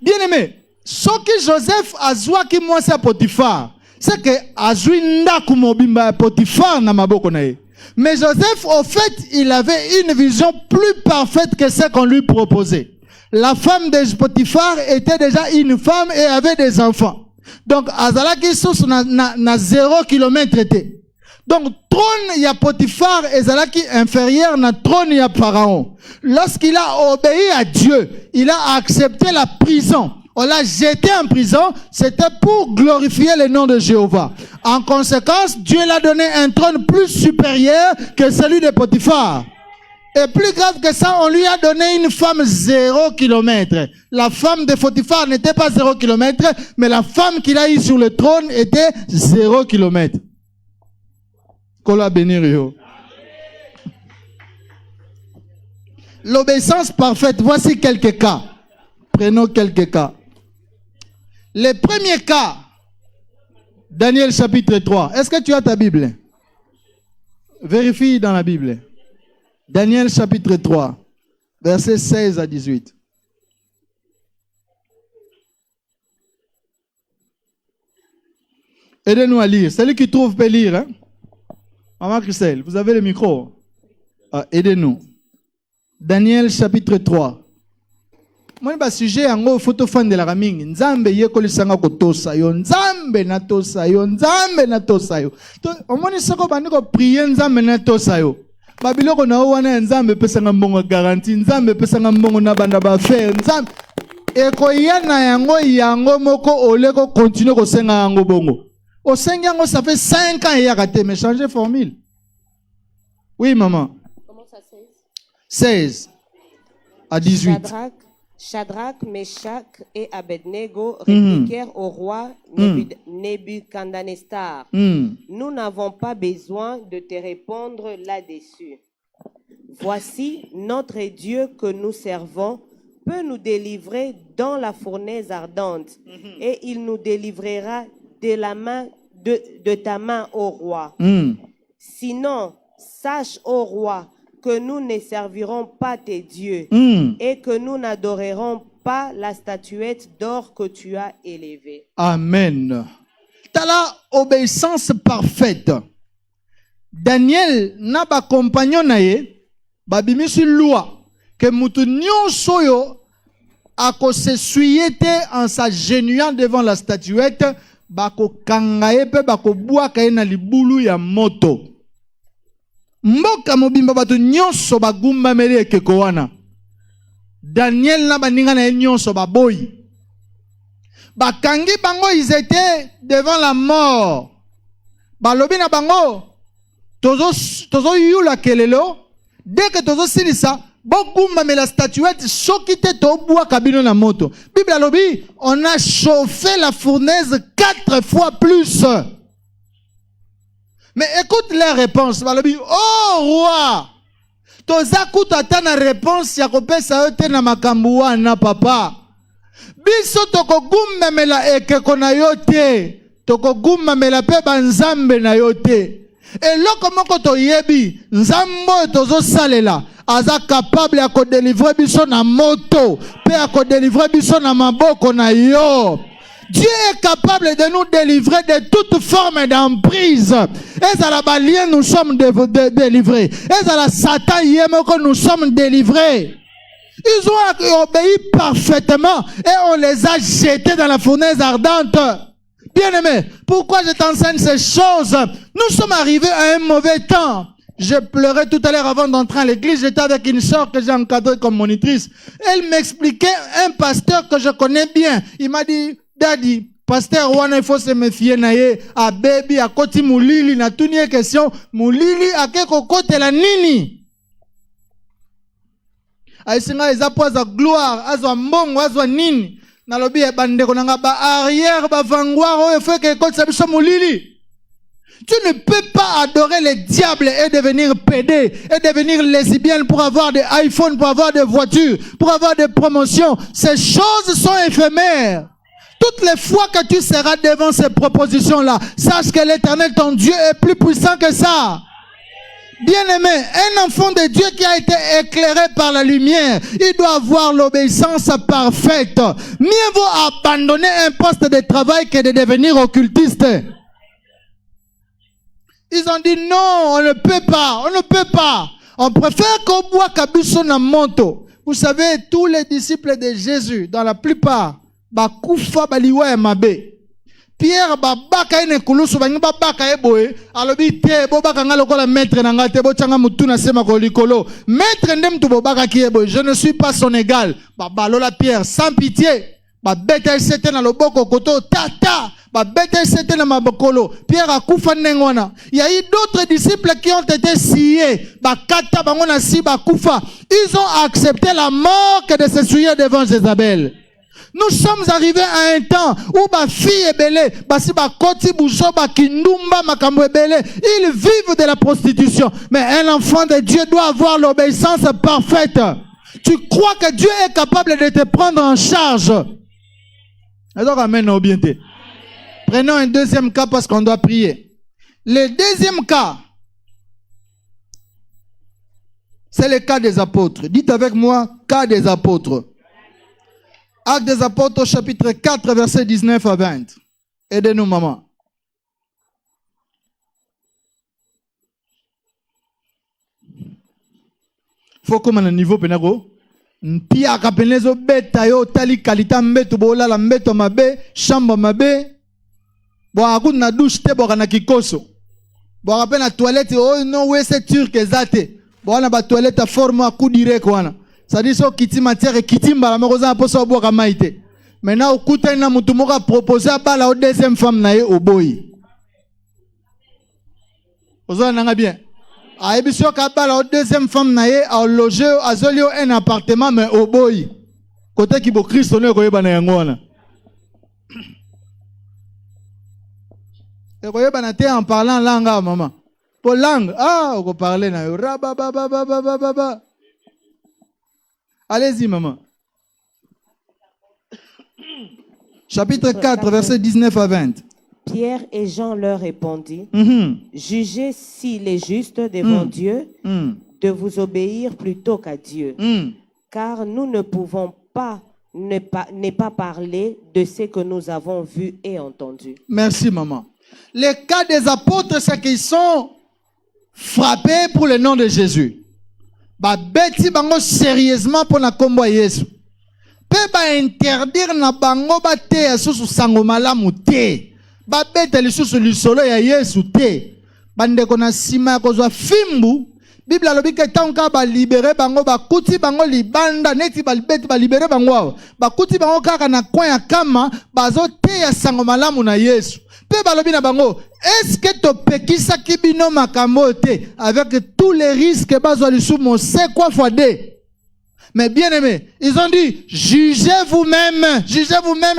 Speaker 2: Bien aimé, ce que Joseph azwa ki moi c'est Potiphar, c'est que azwi ndaku mobimba Potiphar na maboko na ye. Mais Joseph, au fait, il avait une vision plus parfaite que ce qu'on lui proposait. La femme de Potiphar était déjà une femme et avait des enfants. Donc, Azalaki sous na 0 km. Donc, trône y a Potiphar et Azalaki inférieur na trône y a Pharaon. Lorsqu'il a obéi à Dieu, il a accepté la prison. On l'a jeté en prison, c'était pour glorifier le nom de Jéhovah. En conséquence, Dieu l'a donné un trône plus supérieur que celui de Potiphar. Et plus grave que ça, on lui a donné une femme 0 km. La femme de Potiphar n'était pas 0 km, mais la femme qu'il a eue sur le trône était 0 km. Kola Benirio. L'obéissance parfaite, voici quelques cas. Prenons quelques cas. Le premier cas, Daniel chapitre 3. Est-ce que tu as ta Bible? Vérifie dans la Bible. Daniel chapitre 3, versets 16 à 18. Aidez-nous à lire. Celui qui trouve peut lire. Hein? Maman Christelle, vous avez le micro. Aidez-nous. Daniel chapitre 3. Moi, le sujet en photo fan de la raming. Nzambe yekoli sanga kotosa yo. Nzambe na tosa yo. Nzambe na tosa yo. On m'a dit ça qu'on va prier nzambe na tosa yo. Babiloko na wana nzambe pesa ngambongo garantie. Nzambe pesa ngambongo na banda ba faire. Nzambe eko yana yango moko oleko continue ko senga yango bongo. Au senga yango ça fait 5 ans et yakate mais changer formule. Oui maman.
Speaker 3: Comment ça 16
Speaker 2: 16 à 18.
Speaker 3: Shadrach, Meshach et Abednego répliquèrent au roi Nebuchadnezzar. Nous n'avons pas besoin de te répondre là-dessus. Voici notre Dieu que nous servons peut nous délivrer dans la fournaise ardente et il nous délivrera de la main de ta main, ô roi. Sinon, sache, ô roi, que nous ne servirons pas tes dieux et que nous n'adorerons pas la statuette d'or que tu as élevée.
Speaker 2: Amen. T'as la obéissance parfaite. Daniel n'a pas compagnon nae, babimisi loi que mutu nyonso yo ako s'essuyer en s'agenouillant devant la statuette, bako kangaye pe bako buaka na libulu ya moto. Mboka mobimba bato nyonso bagumba mele ekeko wana. Daniel na baninga na nyonso baboyi. Bakangi bango, ils étaient devant la mort. Balobi na bango tozo yula kelelo. Dès que tozo silisa bogumba me la statuette sokite to bua kabino na moto. Bible alobi on a chauffé la fournaise 4 fois plus. Mais écoute les réponses. Oh roi, toza kutata na réponse ya kopesa yote na makambu wana papa. Biso toko gummemela ekeko na yote. Toko gummemela pe banzambe na yote. Et loko moko to yebi, nzambo tozo salela. Aza capable ya ko délivrer biso na moto. Pe ya ko délivrer biso na maboko na yo. Dieu est capable de nous délivrer de toute forme d'emprise. Et à la balien, nous sommes délivrés. Et à la Satan, nous sommes délivrés. Ils ont obéi parfaitement et on les a jetés dans la fournaise ardente. Bien-aimé, pourquoi je t'enseigne ces choses? Nous sommes arrivés à un mauvais temps. Je pleurais tout à l'heure avant d'entrer à l'église. J'étais avec une sœur que j'ai encadrée comme monitrice. Elle m'expliquait un pasteur que je connais bien. Il m'a dit, Daddy, pasteur wana il faut se méfier naye a baby a koti mulili na tunie question mulili akeko kote la nini aisinga ezapoza gloire azwa mbongo azwa nini na lobi e bandeko nanga ba arrière ba vangoire o fait que kote sa biso mulili. Tu ne peux pas adorer les diables et devenir pédé et devenir lesbienne pour avoir des iPhones, pour avoir des voitures, pour avoir des promotions. Ces choses sont éphémères. Toutes les fois que tu seras devant ces propositions-là, sache que l'Éternel, ton Dieu, est plus puissant que ça. Bien-aimé, un enfant de Dieu qui a été éclairé par la lumière, il doit avoir l'obéissance parfaite. Mieux vaut abandonner un poste de travail que de devenir occultiste. Ils ont dit non, on ne peut pas, on ne peut pas. On préfère qu'on boit kabiso na monto. Vous savez, tous les disciples de Jésus, dans la plupart, bakufa baliwa ya mabe. Pierre babaka ene kulusu bangi babaka eboe alobi te bobaka nga lokola maître na nga te bochanga mutu na sema ko likolo maître ndem tu bobaka ki eboe je ne suis pas son égal babalola Pierre sans pitié babeta sete na loboko koto tata babeta sete na mabokolo Pierre akufa nengwana. Il y a eu d'autres disciples qui ont été sciés bakata bango na si bakufa. Ils ont accepté la mort que de se souiller devant Jézabel. Nous sommes arrivés à un temps où ma fille est belle, ils vivent de la prostitution. Mais un enfant de Dieu doit avoir l'obéissance parfaite. Tu crois que Dieu est capable de te prendre en charge? Alors, amen, bien. Prenons un deuxième cas parce qu'on doit prier. Le deuxième cas, c'est le cas des apôtres. Dites avec moi, cas des apôtres. Actes des apôtres, chapitre 4, versets 19 à 20. Aidez-nous, maman. Faut comme un niveau penago. Pia kapenezo beta yo tali kalita mbeto bola la mbeto mabe chamba mabe. Bo akuna na douche te bo kana kikoso. Bo rappelle na toilette oh non ouais c'est turc ezate. Bo na ba toilette à forme à coup direct wana. Ça dit so kiti matière kiti mbala makoza aposo oboka maite. Maintenant okuta na mutu moko proposer bala au deuxième femme na ye oboyi. Ozo nanga bien. Aebiso ka bala au deuxième femme na ye a loger azolio un appartement mais oboyi. Côté qui bo Christ on est koyeba na yango wana. Et koyeba na te en parlant langue maman. Pour langue, ah, on peut parler na yo. Allez-y maman. Chapitre 4, versets 19 à 20.
Speaker 3: Pierre et Jean leur répondit, jugez s'il est juste devant Dieu de vous obéir plutôt qu'à Dieu, car nous ne pouvons pas ne pas parler de ce que nous avons vu et entendu.
Speaker 2: Merci maman. Les cas des apôtres, c'est qu'ils sont frappés pour le nom de Jésus. Ba beti bango sérieusement pour na kombo Yesu. Pe ba interdire na bango ba te asusu sango malamu te. Ba beta lisusu lisolo ya Yesu te. Bandeko na sima kozwa fimbu. Bible alobi ke tanka ba libérer bango ba kuti bango libanda neti ba beti ba libérer bango. Ba kuti bango kaka na coin ya kama bazo te ya sango malamu na Yesu. Pe balobi na bango, est-ce que to pekisa kibino makambo te avec tous les risques bazo lissu mon c'est quoi fois deux. Mais bien aimé, ils ont dit, jugez vous-même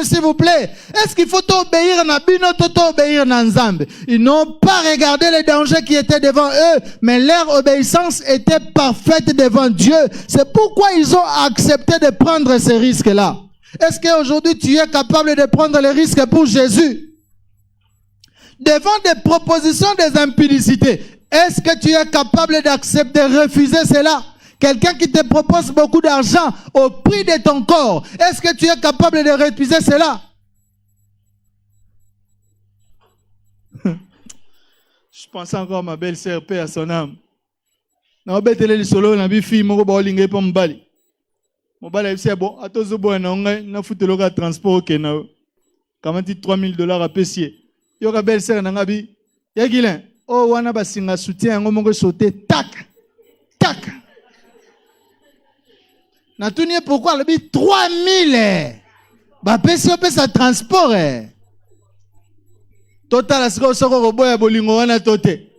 Speaker 2: s'il vous plaît. Est-ce qu'il faut obéir na bino to obéir na nzambe? Ils n'ont pas regardé les dangers qui étaient devant eux, mais leur obéissance était parfaite devant Dieu. C'est pourquoi ils ont accepté de prendre ces risques-là. Est-ce qu'aujourd'hui tu es capable de prendre les risques pour Jésus? Devant des propositions des impudicités, est-ce que tu es capable d'accepter, de refuser cela? Quelqu'un qui te propose beaucoup d'argent au prix de ton corps, est-ce que tu es capable de refuser cela? Je pense encore à ma belle-sœur, paix à son âme. Na obetele li solo na bi fi moko ba olinga pa mbali. Mobali c'est bon, atozo bo na ngai na futelo ka transport ke na. Kamati $3000 à pesier. Yo ka belle-sœur na ngabi. Ya gilin, oh wana ba singa soutien ngo moko sauter tac. Tac. Na tuni pourquoi le bi 3000 ba pesier pe sa transport Total à ce que soko ko boya bolingo wana toté.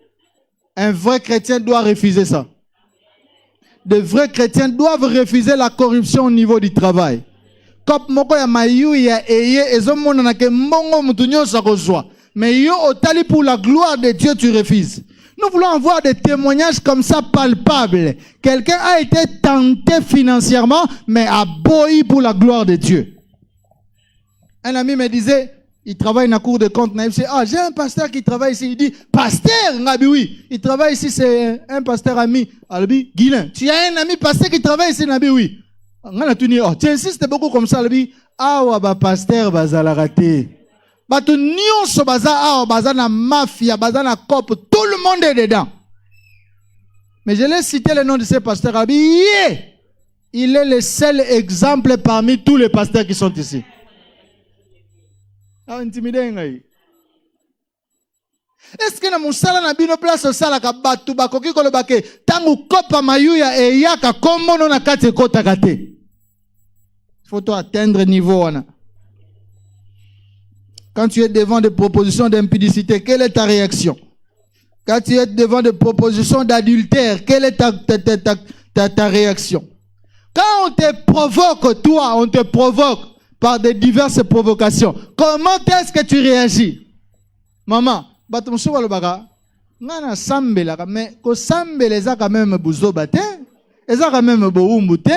Speaker 2: Un vrai chrétien doit refuser ça. De vrais chrétiens doivent refuser la corruption au niveau du travail. Comme moko ya mayu ya eye ezomona na ke mbongo mutu nyonso akozwa. Mais yo otali pour la gloire de Dieu tu refuses. Nous voulons avoir des témoignages comme ça palpables. Quelqu'un a été tenté financièrement mais a boyi pour la gloire de Dieu. Un ami me disait, il travaille dans la cour de compte. Ah, j'ai un pasteur qui travaille ici. Il dit, pasteur, Nabi, oui. Il travaille ici, c'est un pasteur ami. Albi, Guilin. Tu as un ami pasteur qui travaille ici, Nabi, oui. Tu insistes beaucoup comme ça, Albi. Ah, ouais, bah, pasteur, baza la raté. Bah, tu nyonso baza, ah, baza na mafia, baza na cop, tout le monde est dedans. Mais je l'ai cité le nom de ce pasteur, Albi. Yeah! Il est le seul exemple parmi tous les pasteurs qui sont ici. Ah, intimidé ngai. Est-ce que na musala na bino place sala ka batu bakoki kolobake tangu kopa mayuya e yaka kombono na kati kota kate. Faut toi atteindre niveau wana. Quand tu es devant des propositions d'impudicité, quelle est ta réaction? Quand tu es devant des propositions d'adultère, quelle est ta réaction? Quand on te provoque, toi, on te provoque par des diverses provocations. Comment est-ce que tu réagis? Maman, batumsu walobaka, ngana sambela, mais ko sambela eza quand même buzo bate, eza quand même boumbu te,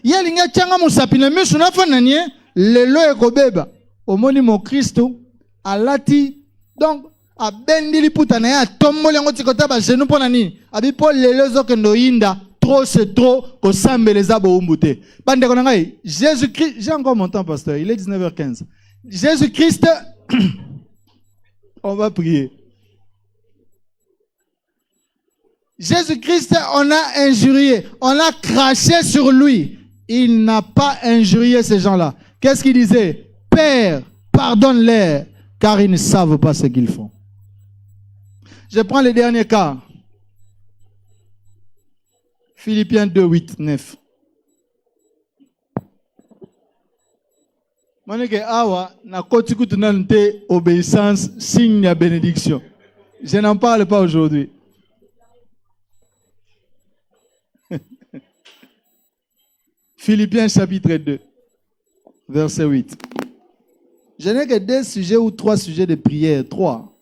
Speaker 2: yelinga changa musapine misu na fananye, lelo ekobeba. Omoni mo Christo, alati, donc, a bendili putana ya tomboli yango tikota ba genou pona nini? Abi po lelo zokendo inda. Trop c'est trop, que sambeleza boumboute. Bande konangai, Jésus-Christ, j'ai encore mon temps, pasteur, il est 19h15. Jésus-Christ, on va prier. Jésus-Christ, on a injurié, on a craché sur lui. Il n'a pas injurié ces gens-là. Qu'est-ce qu'il disait? Père, pardonne-les, car ils ne savent pas ce qu'ils font. Je prends le dernier cas. Philippiens 2, 8, 9. Maneke awa na koti kutunante obéissance signe de bénédiction. Je n'en parle pas aujourd'hui. Philippiens chapitre 2. verset 8. Je n'ai que 2 sujets ou 3 sujets de prière. 3.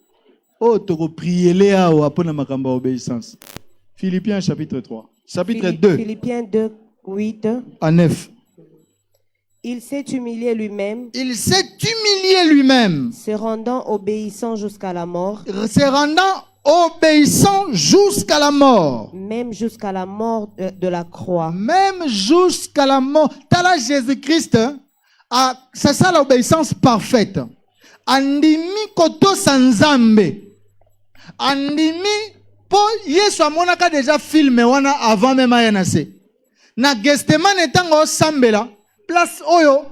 Speaker 2: Oh, tu peux prier là pour la makamba obéissance. Philippiens chapitre 3. Chapitre 2.
Speaker 3: Philippiens 2, 8.
Speaker 2: À 9.
Speaker 3: Il s'est humilié lui-même.
Speaker 2: Il s'est humilié lui-même.
Speaker 3: Se rendant obéissant jusqu'à la mort.
Speaker 2: Se rendant obéissant jusqu'à la mort.
Speaker 3: Même jusqu'à la mort de la croix.
Speaker 2: Même jusqu'à la mort. Tala Jésus-Christ, c'est ça l'obéissance parfaite. Andimi koto sanzambe. Andimi po Yesu amonaka déjà filmé wana avant même ayanase. Na Gethsemane etango sambela. Place oyo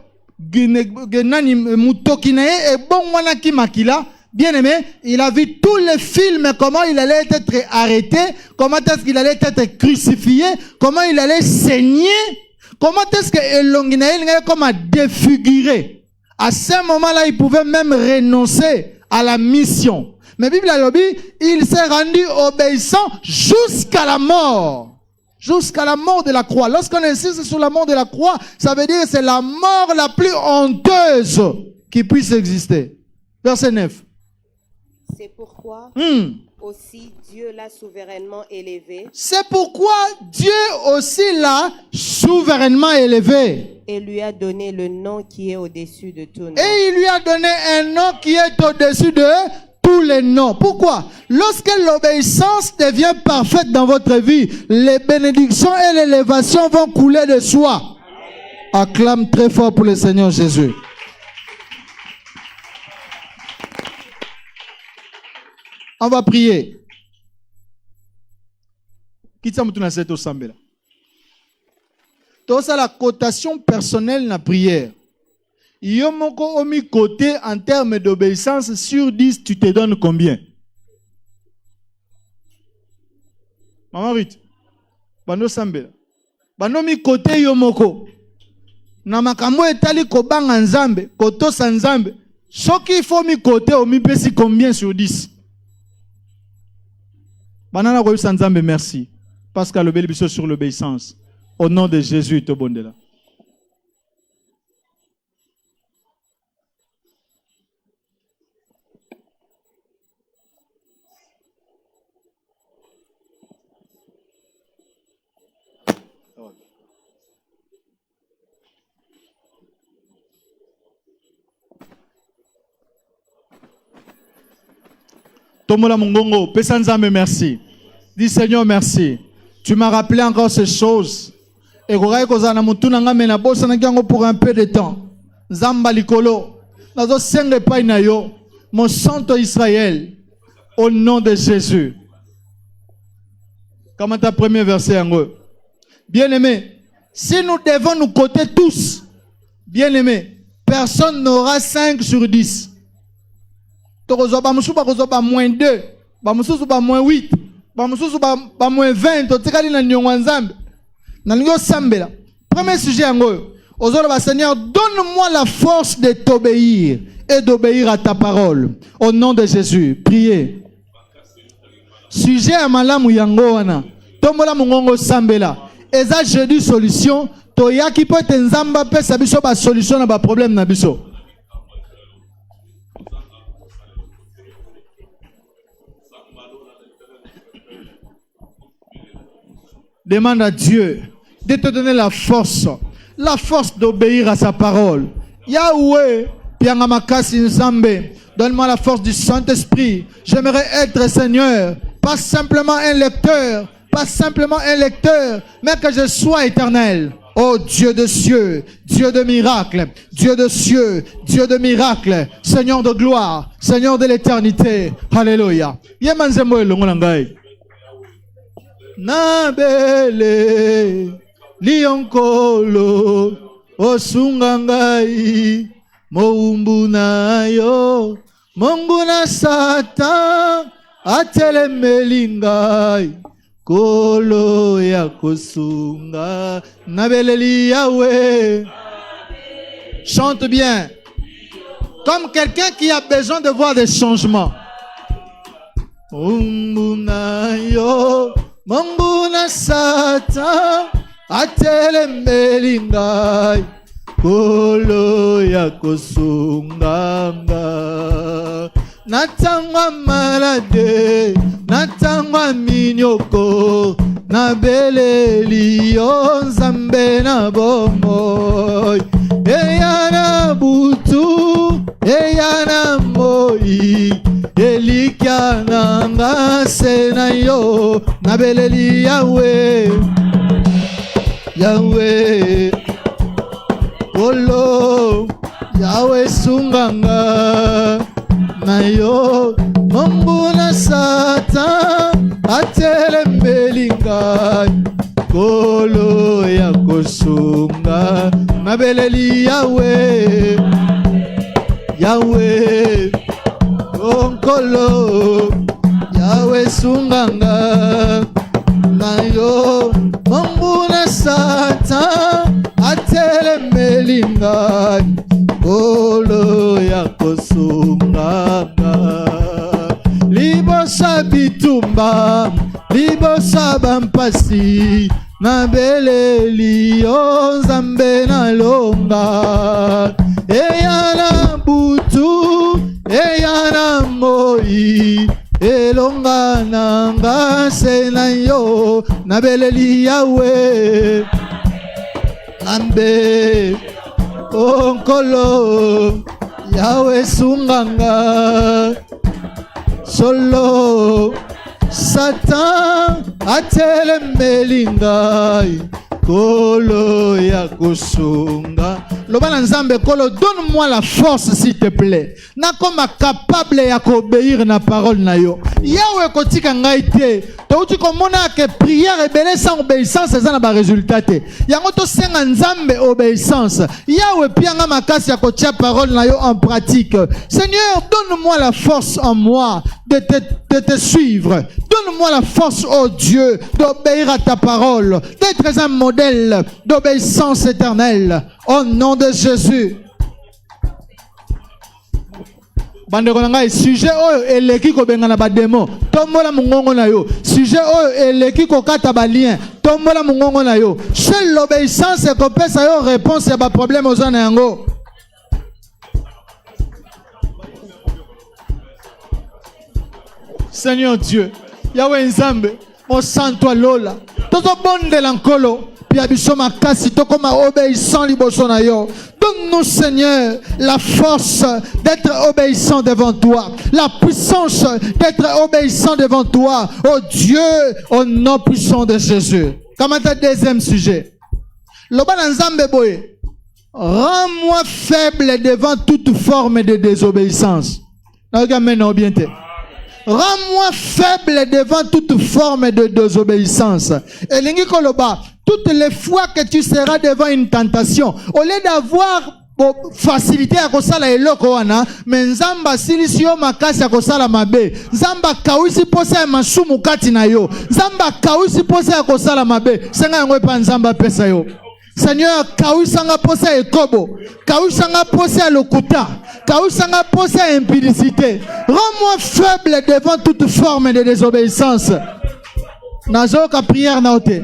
Speaker 2: genani mutoki na ye e bon wana ki makila. Bien aimé, il a vu tous les films, comment il allait être arrêté, comment est-ce qu'il allait être crucifié, comment il allait saigner, comment est-ce que Elonginaïl allait comme défigurer. À ce moment-là, il pouvait même renoncer à la mission. Mais Bible a dit, il s'est rendu obéissant jusqu'à la mort. Jusqu'à la mort de la croix. Lorsqu'on insiste sur la mort de la croix, ça veut dire que c'est la mort la plus honteuse qui puisse exister. Verset 9.
Speaker 3: C'est pourquoi aussi Dieu l'a souverainement élevé.
Speaker 2: C'est pourquoi Dieu aussi l'a souverainement élevé.
Speaker 3: Et lui a donné le nom qui est au-dessus de tout nom.
Speaker 2: Et il lui a donné un nom qui est au-dessus de tous les noms. Pourquoi? Lorsque l'obéissance devient parfaite dans votre vie, les bénédictions et l'élévation vont couler de soi. Acclame très fort pour le Seigneur Jésus. On va prier. Quitte ça, la cotation personnelle na prière. Yomoko omi côté en termes d'obéissance sur 10, tu te donnes combien? Maman Ruth, bano sambela. Bano mi côté yomoko. Na makambo etali kobanga nzambe, koto sa nzambe. Soki faut mi côté omi pesi combien sur 10? Banana Royus Nzambe, merci. Pascal le bel biso sur l'obéissance. Au nom de Jésus, te bondela. Tomola Mongongo, Pesanzame, merci. Dis Seigneur, merci. Tu m'as rappelé encore ces choses. Et pour un peu de temps. Zamba Likolo. Nazo senge pa inayo. Mon santo Israël. Au nom de Jésus. Comment ta premier verset en eux. Bien-aimé, si nous devons nous coter tous, bien-aimé, personne n'aura 5 sur 10. Tokozoba musuba kozoba moins 2, ba mususu ba moins 8, ba mususu ba moins 20, totikali na nyongwa nzambe. Na lingo sambela. Premier sujet yango. Ozolo Seigneur, donne-moi la force de t'obéir et d'obéir à ta parole. Au nom de Jésus, priez. Sujet à malamu yango wana. Tombola mungongo sambela. Eza jeudi solution, toyaki peut nzamba pesa biso ba solution na ba problème na biso. Demande à Dieu de te donner la force d'obéir à sa parole. Yahweh, Piangamakasi Nzambe, donne-moi la force du Saint-Esprit. J'aimerais être, Seigneur, pas simplement un lecteur, mais que je sois éternel. Oh Dieu de cieux, Dieu de miracles, Dieu de cieux, Dieu de miracles, Seigneur de gloire, Seigneur de l'éternité. Alléluia. Yemanzemo elongolangai. Nabele lionkolo osungangai moumbu nayo mongu na satan atelemelingai kolo ya kosunga nabeleli Yahweh. Chante bien comme quelqu'un qui a besoin de voir des changements. Moumbu nayo Mungu na satan atelemelingai Kolo ya kosunganga natangwa malade natangwa minyoko na beleli yo nzambe na bomoy eya na butu eya na moi elikya nanga sena yo na beleli Yahweh Yahweh Olo Yahweh sunganga na yo Mambuna Satan atelembeli ngai Kolo ya kosunga na beleli Yahweh Yahweh Onkolo Yahweh sunganga na yo Mambuna Satan atelembeli ngai Kolo ya kosunganga libosa bitumba libosa bampasi na beleli yo nzambe na longa eya na butu eya na moi elonga nanga se na yo na beleli Yahweh Nambe Onkolo Yahweh sunganga Solo Satan atelembeli ngai Kolo ya kusunga Lobana Nzambe Kolo, donne-moi la force s'il te plaît. Na koma capable ya obéir na parole na yo. Yahweh kotika ngai te. Touti komona ke prière ebele sans obéissance eza na ba résultat te. Yango to senga Nzambe obéissance. Yahweh pianga makasi ya kotia parole na yo en pratique. Seigneur, donne-moi la force en moi de te suivre. Donne-moi la force, oh Dieu, d'obéir à ta parole, d'être un modèle d'obéissance éternelle. Au nom de Jésus. Bandeko na ngai sujet oyo eleki ko bengana ba démon tombola mungongo na yo sujet oyo eleki ko kata ba lien tombola mungongo na yo seule l'obéissance ko pesa yo réponse ya ba problème ozana yango. Seigneur Dieu, Yahweh Nzambe, mon santo lola, toto bonde lankolo, pia biso makasi toko ma obéissant liboso na yo. Donne-nous, Seigneur, la force d'être obéissant devant toi, la puissance d'être obéissant devant toi, oh Dieu, au nom puissant de Jésus. Comment est le deuxième sujet? Loba Nzambe boye, rends-moi faible devant toute forme de désobéissance. Rends-moi faible devant toute forme de désobéissance. Et lingi koloba, toutes les fois que tu seras devant une tentation, au lieu d'avoir facilité à kosala eloko wana, mais nzamba silisi yo makasi ya kosala mabe. Nzamba kawisi posa ya masumu kati na yo. Nzamba kawisi posa ya kosala mabe. Senga yango pa nzamba pesa yo. Seigneur, kawisanga posa ekobo, kawisanga posa lokuta, kawisanga posa impudicité. Rends-moi faible devant toute forme de désobéissance. Nazoka prière naote.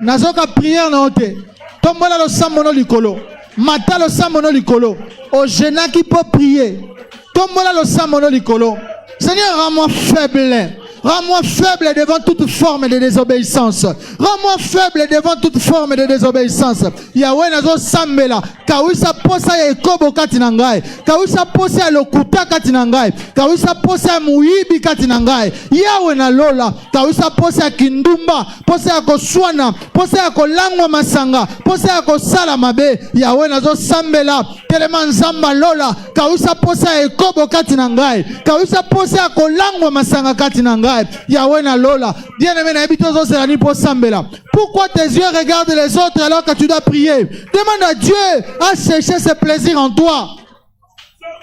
Speaker 2: Nazoka prière naote. Tombola lo samono likolo. Mata lo samono likolo. O jena qui peut prier. Tombola lo samono likolo. Seigneur, rends-moi faible. Rends-moi faible devant toute forme de désobéissance. Rends-moi faible devant toute forme de désobéissance. Yahweh nazo sambela. Kawisa posa ya ekobo kati na ngai. Kawisa posa ya lokuta kati na ngai. Kawisa posa ya muibi kati na ngai. Yahweh na lola. Kawisa posa ya kindumba. Posa ya koswana. Posa ya kolangwa masanga. Posa ya kosala mabe. Yahweh nazo sambela. Telema nzamba lola. Kawisa posa ya ekobo kati na ngai. Kawisa posa ya kolangwa masanga kati na ngai. Yahweh na lola. Bien-aimé na ebito c'est la nuit pour sambela. Pourquoi tes yeux regardent les autres alors que tu dois prier? Demande à Dieu à chercher ses plaisirs en toi.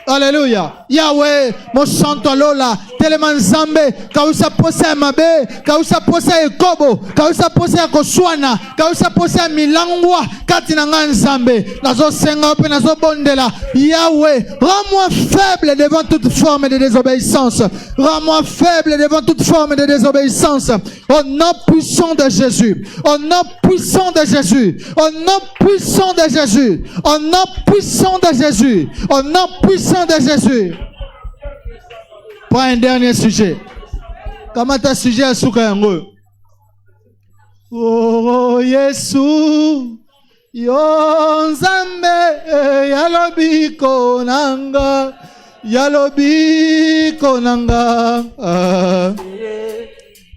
Speaker 2: Alléluia. Yahweh, mon santo lola, telema nzambe kausa posa ya mabe kausa posa ya ekobo kausa posa ya koswana kausa posa ya milangwa kati na nga nzambe nazosenga pe nazobondela Yahweh rends-moi faible devant toute forme de désobéissance, rends-moi faible devant toute forme de désobéissance au nom puissant de Jésus, au nom puissant de Jésus, au nom puissant de Jésus, au nom puissant de Jésus, au nom puissant de Jésus. Prends un dernier sujet. Comment ta sujet à Soukayango? Oh Yesu, yo nzambe yalobi konanga, yalobi konanga,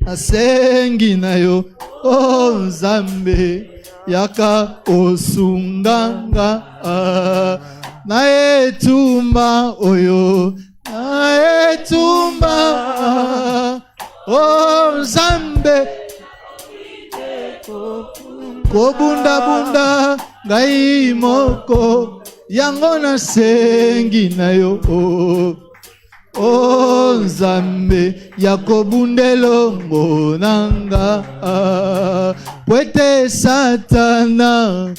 Speaker 2: asengi na yo, oh nzambe yaka osunganga, na etumba oyo. Etumba oh Nzambe kobunda bunda ngai moko yango na sengi na yo oh Nzambe ya kobundelo ngonanga pwete satana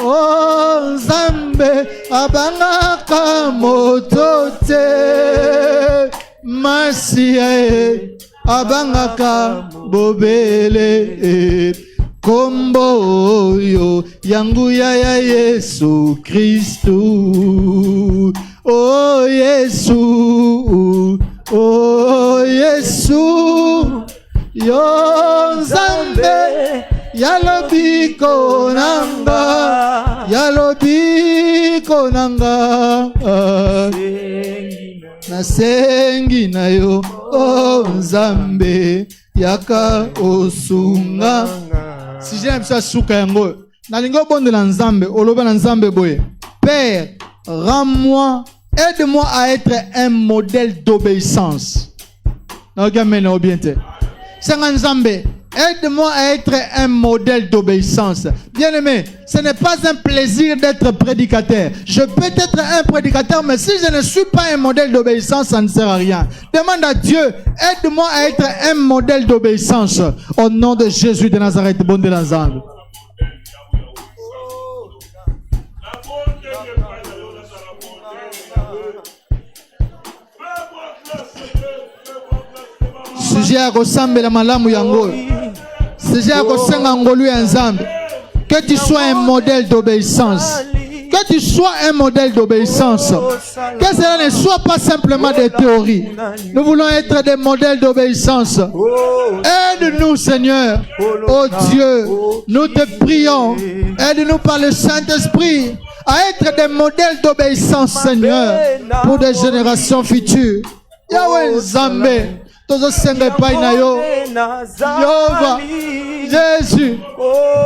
Speaker 2: oh Nzambe abangaka moto te Masia abangaka bobele kombo yo yangu ya Yesu Kristu oh Yesu yo Nzambe yalobi konanga nasengi na yo oh Nzambe yaka osunga si j'aime ça suka yango nalingo bonde na Nzambe oloba na Nzambe boye Père rends-moi aide-moi à être un modèle d'obéissance na ogamena obiente sanga Nzambe aide-moi à être un modèle d'obéissance. Bien-aimé, ce n'est pas un plaisir d'être prédicateur. Je peux être un prédicateur, mais si je ne suis pas un modèle d'obéissance, ça ne sert à rien. Demande à Dieu, aide-moi à être un modèle d'obéissance. Au nom de Jésus de Nazareth, bon de Nazareth. Sujet à Gosambe la malamu yango. Sujet à Gosenga ngolu Nzambe. Que tu sois un modèle d'obéissance. Que tu sois un modèle d'obéissance. Que cela ne soit pas simplement des théories. Nous voulons être des modèles d'obéissance. Aide-nous, Seigneur. Oh Dieu, nous te prions. Aide-nous par le Saint-Esprit à être des modèles d'obéissance, Seigneur, pour des générations futures. Yahweh Nzambe. Yehova, Jésus,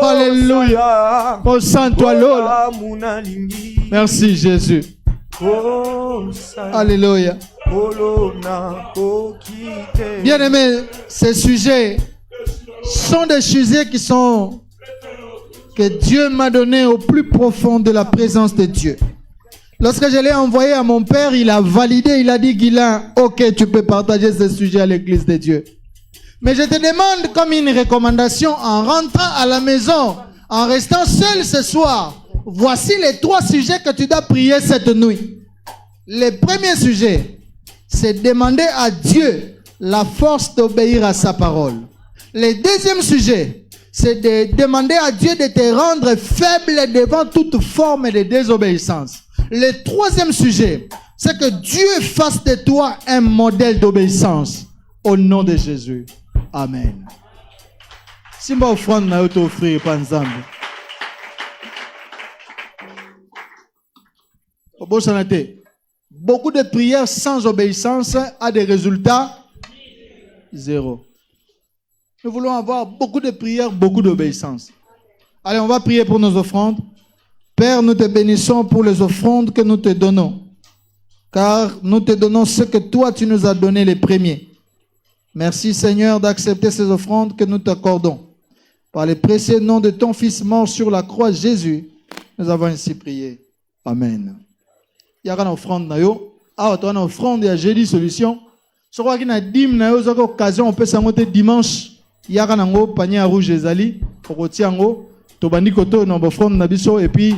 Speaker 2: alléluia, au Saint-Toi Lola. Merci Jésus, alléluia. Bien-aimés, ces sujets sont des sujets que Dieu m'a donné au plus profond de la présence de Dieu. Lorsque je l'ai envoyé à mon père, il a validé, il a dit Guilain, ok, tu peux partager ce sujet à l'église de Dieu. Mais je te demande comme une recommandation en rentrant à la maison, en restant seul ce soir, voici les 3 sujets que tu dois prier cette nuit. Le premier sujet, c'est demander à Dieu la force d'obéir à sa parole. Le deuxième sujet, c'est de demander à Dieu de te rendre faible devant toute forme de désobéissance. Le troisième sujet, c'est que Dieu fasse de toi un modèle d'obéissance. Au nom de Jésus. Amen. Simba offrande na yoto offrir pa Nzambe. Beaucoup de prières sans obéissance a des résultats zéro. Nous voulons avoir beaucoup de prières, beaucoup d'obéissance. Allez, on va prier pour nos offrandes. Père, nous te bénissons pour les offrandes que nous te donnons, car nous te donnons ce que toi tu nous as donné les premiers. Merci Seigneur d'accepter ces offrandes que nous t'accordons. Par le précieux nom de ton Fils mort sur la croix Jésus, nous avons ainsi prié. Amen. yaka na offrande na yo. Ah, toi na offrande ya jeudi solution. Ce quoi qui na dim na yo zaka occasion on peut s'engoter dimanche. Yaka nango panier à rouge ezali. Okotiango. Tobandi koto na offrande na biso et puis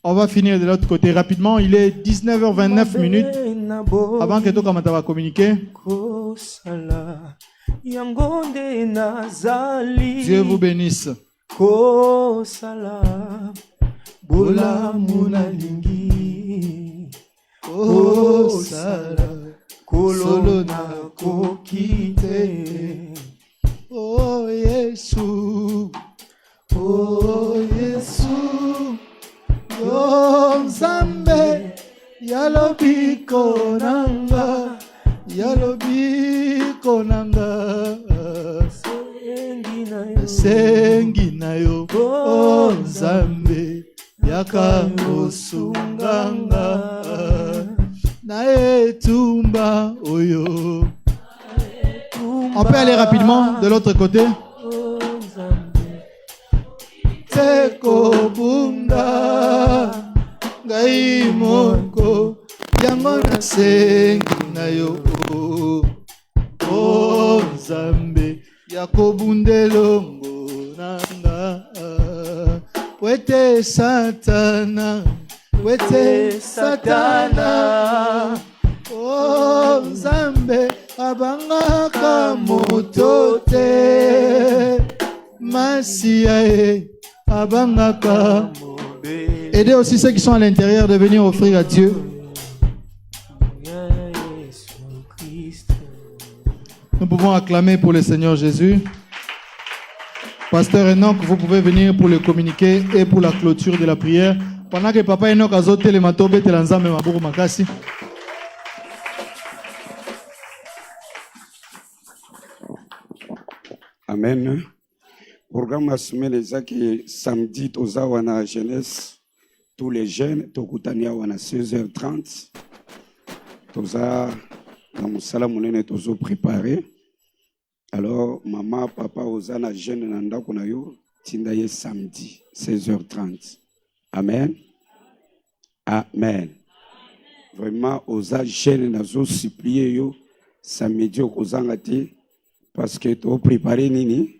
Speaker 2: on va finir de l'autre côté rapidement. Il est 19h29 minutes. Avant que tout kamata va communiquer. Dieu vous bénisse. Oh Yesu, oh Yesu, yo Nzambe, yalobi konanga, sengi na yo, oh Nzambe, yaka osunganga, na etumba oyo. On peut aller rapidement de l'autre côté. Teko bunda ngai moko yango na sengi na yo o Nzambe yakobundelongo nanga wete satana o Nzambe abangaka moto te Masia abangaka. Aidez aussi ceux qui sont à l'intérieur de venir offrir à Dieu. Nous pouvons acclamer pour le Seigneur Jésus. Pasteur Enoch, vous pouvez venir pour le communiquer et pour la clôture de la prière. Pendant que Papa Enoch a zoté les matobe telanzame maburu makasi.
Speaker 1: Amen. Programme la semaine est samedi tozawana jeunesse tous les jeunes tokutania wana 16h30 toza na musala munene tozo préparer. Alors maman papa ozana jeune na ndako na yo tinda ye samedi 16h30. Amen. Amen. Vraiment oza jeune nazo supplier yo samedi okozanga te parce que tu as préparé nini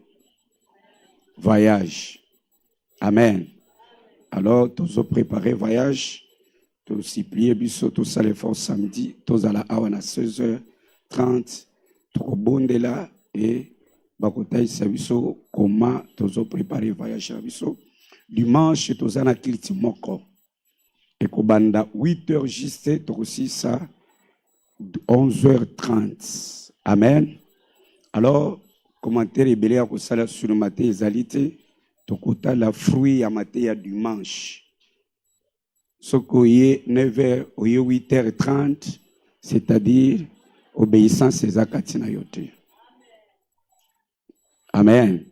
Speaker 1: voyage. Amen. Alors, tu as préparé voyage. Tu as supplié biso tout ça les forces samedi. Tu as la awana 16h30. Tu as bondé là et bakotai sabiso comment tu as préparé voyage biso. Dimanche tu as na kilti moko. Et kobanda 8h juste tu aussi ça 11h30. Amen. Alors, commentaire rebelle à kosala sur le matin ezalité, tokota la fruit à matin à dimanche. Sokoye 9h, oye 8h30, c'est-à-dire obéissance à katina yote. Amen.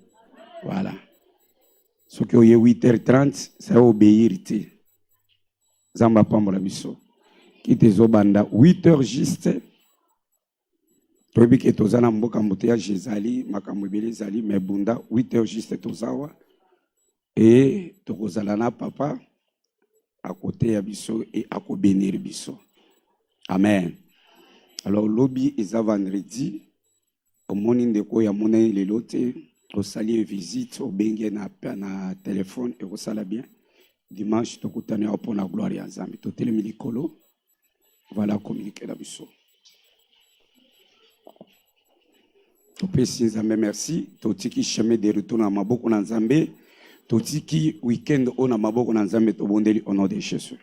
Speaker 1: Voilà. Sokoye 8h30, ça obéir te. Zamba pambola biso. Qui te zobanda 8h juste. Tobi ke tozana mboka moteya Jezali makamwebele zali mebunda 8h juste tozawa et tokozala na papa à côté ya biso et à ko bénir biso. Amen. Alors lobby eza vendredi au morning de ko ya monnaie lelote au sali visite au bengue na téléphone et au sala bien dimanche tokutana pour la gloire ya Nzambe totelemi likolo voilà communiquer la biso. Topesi Nzambe merci. Totiki chemin de retour na maboko na Nzambe. Totiki weekend on na maboko na Nzambe tobondeli au nom de Jésus.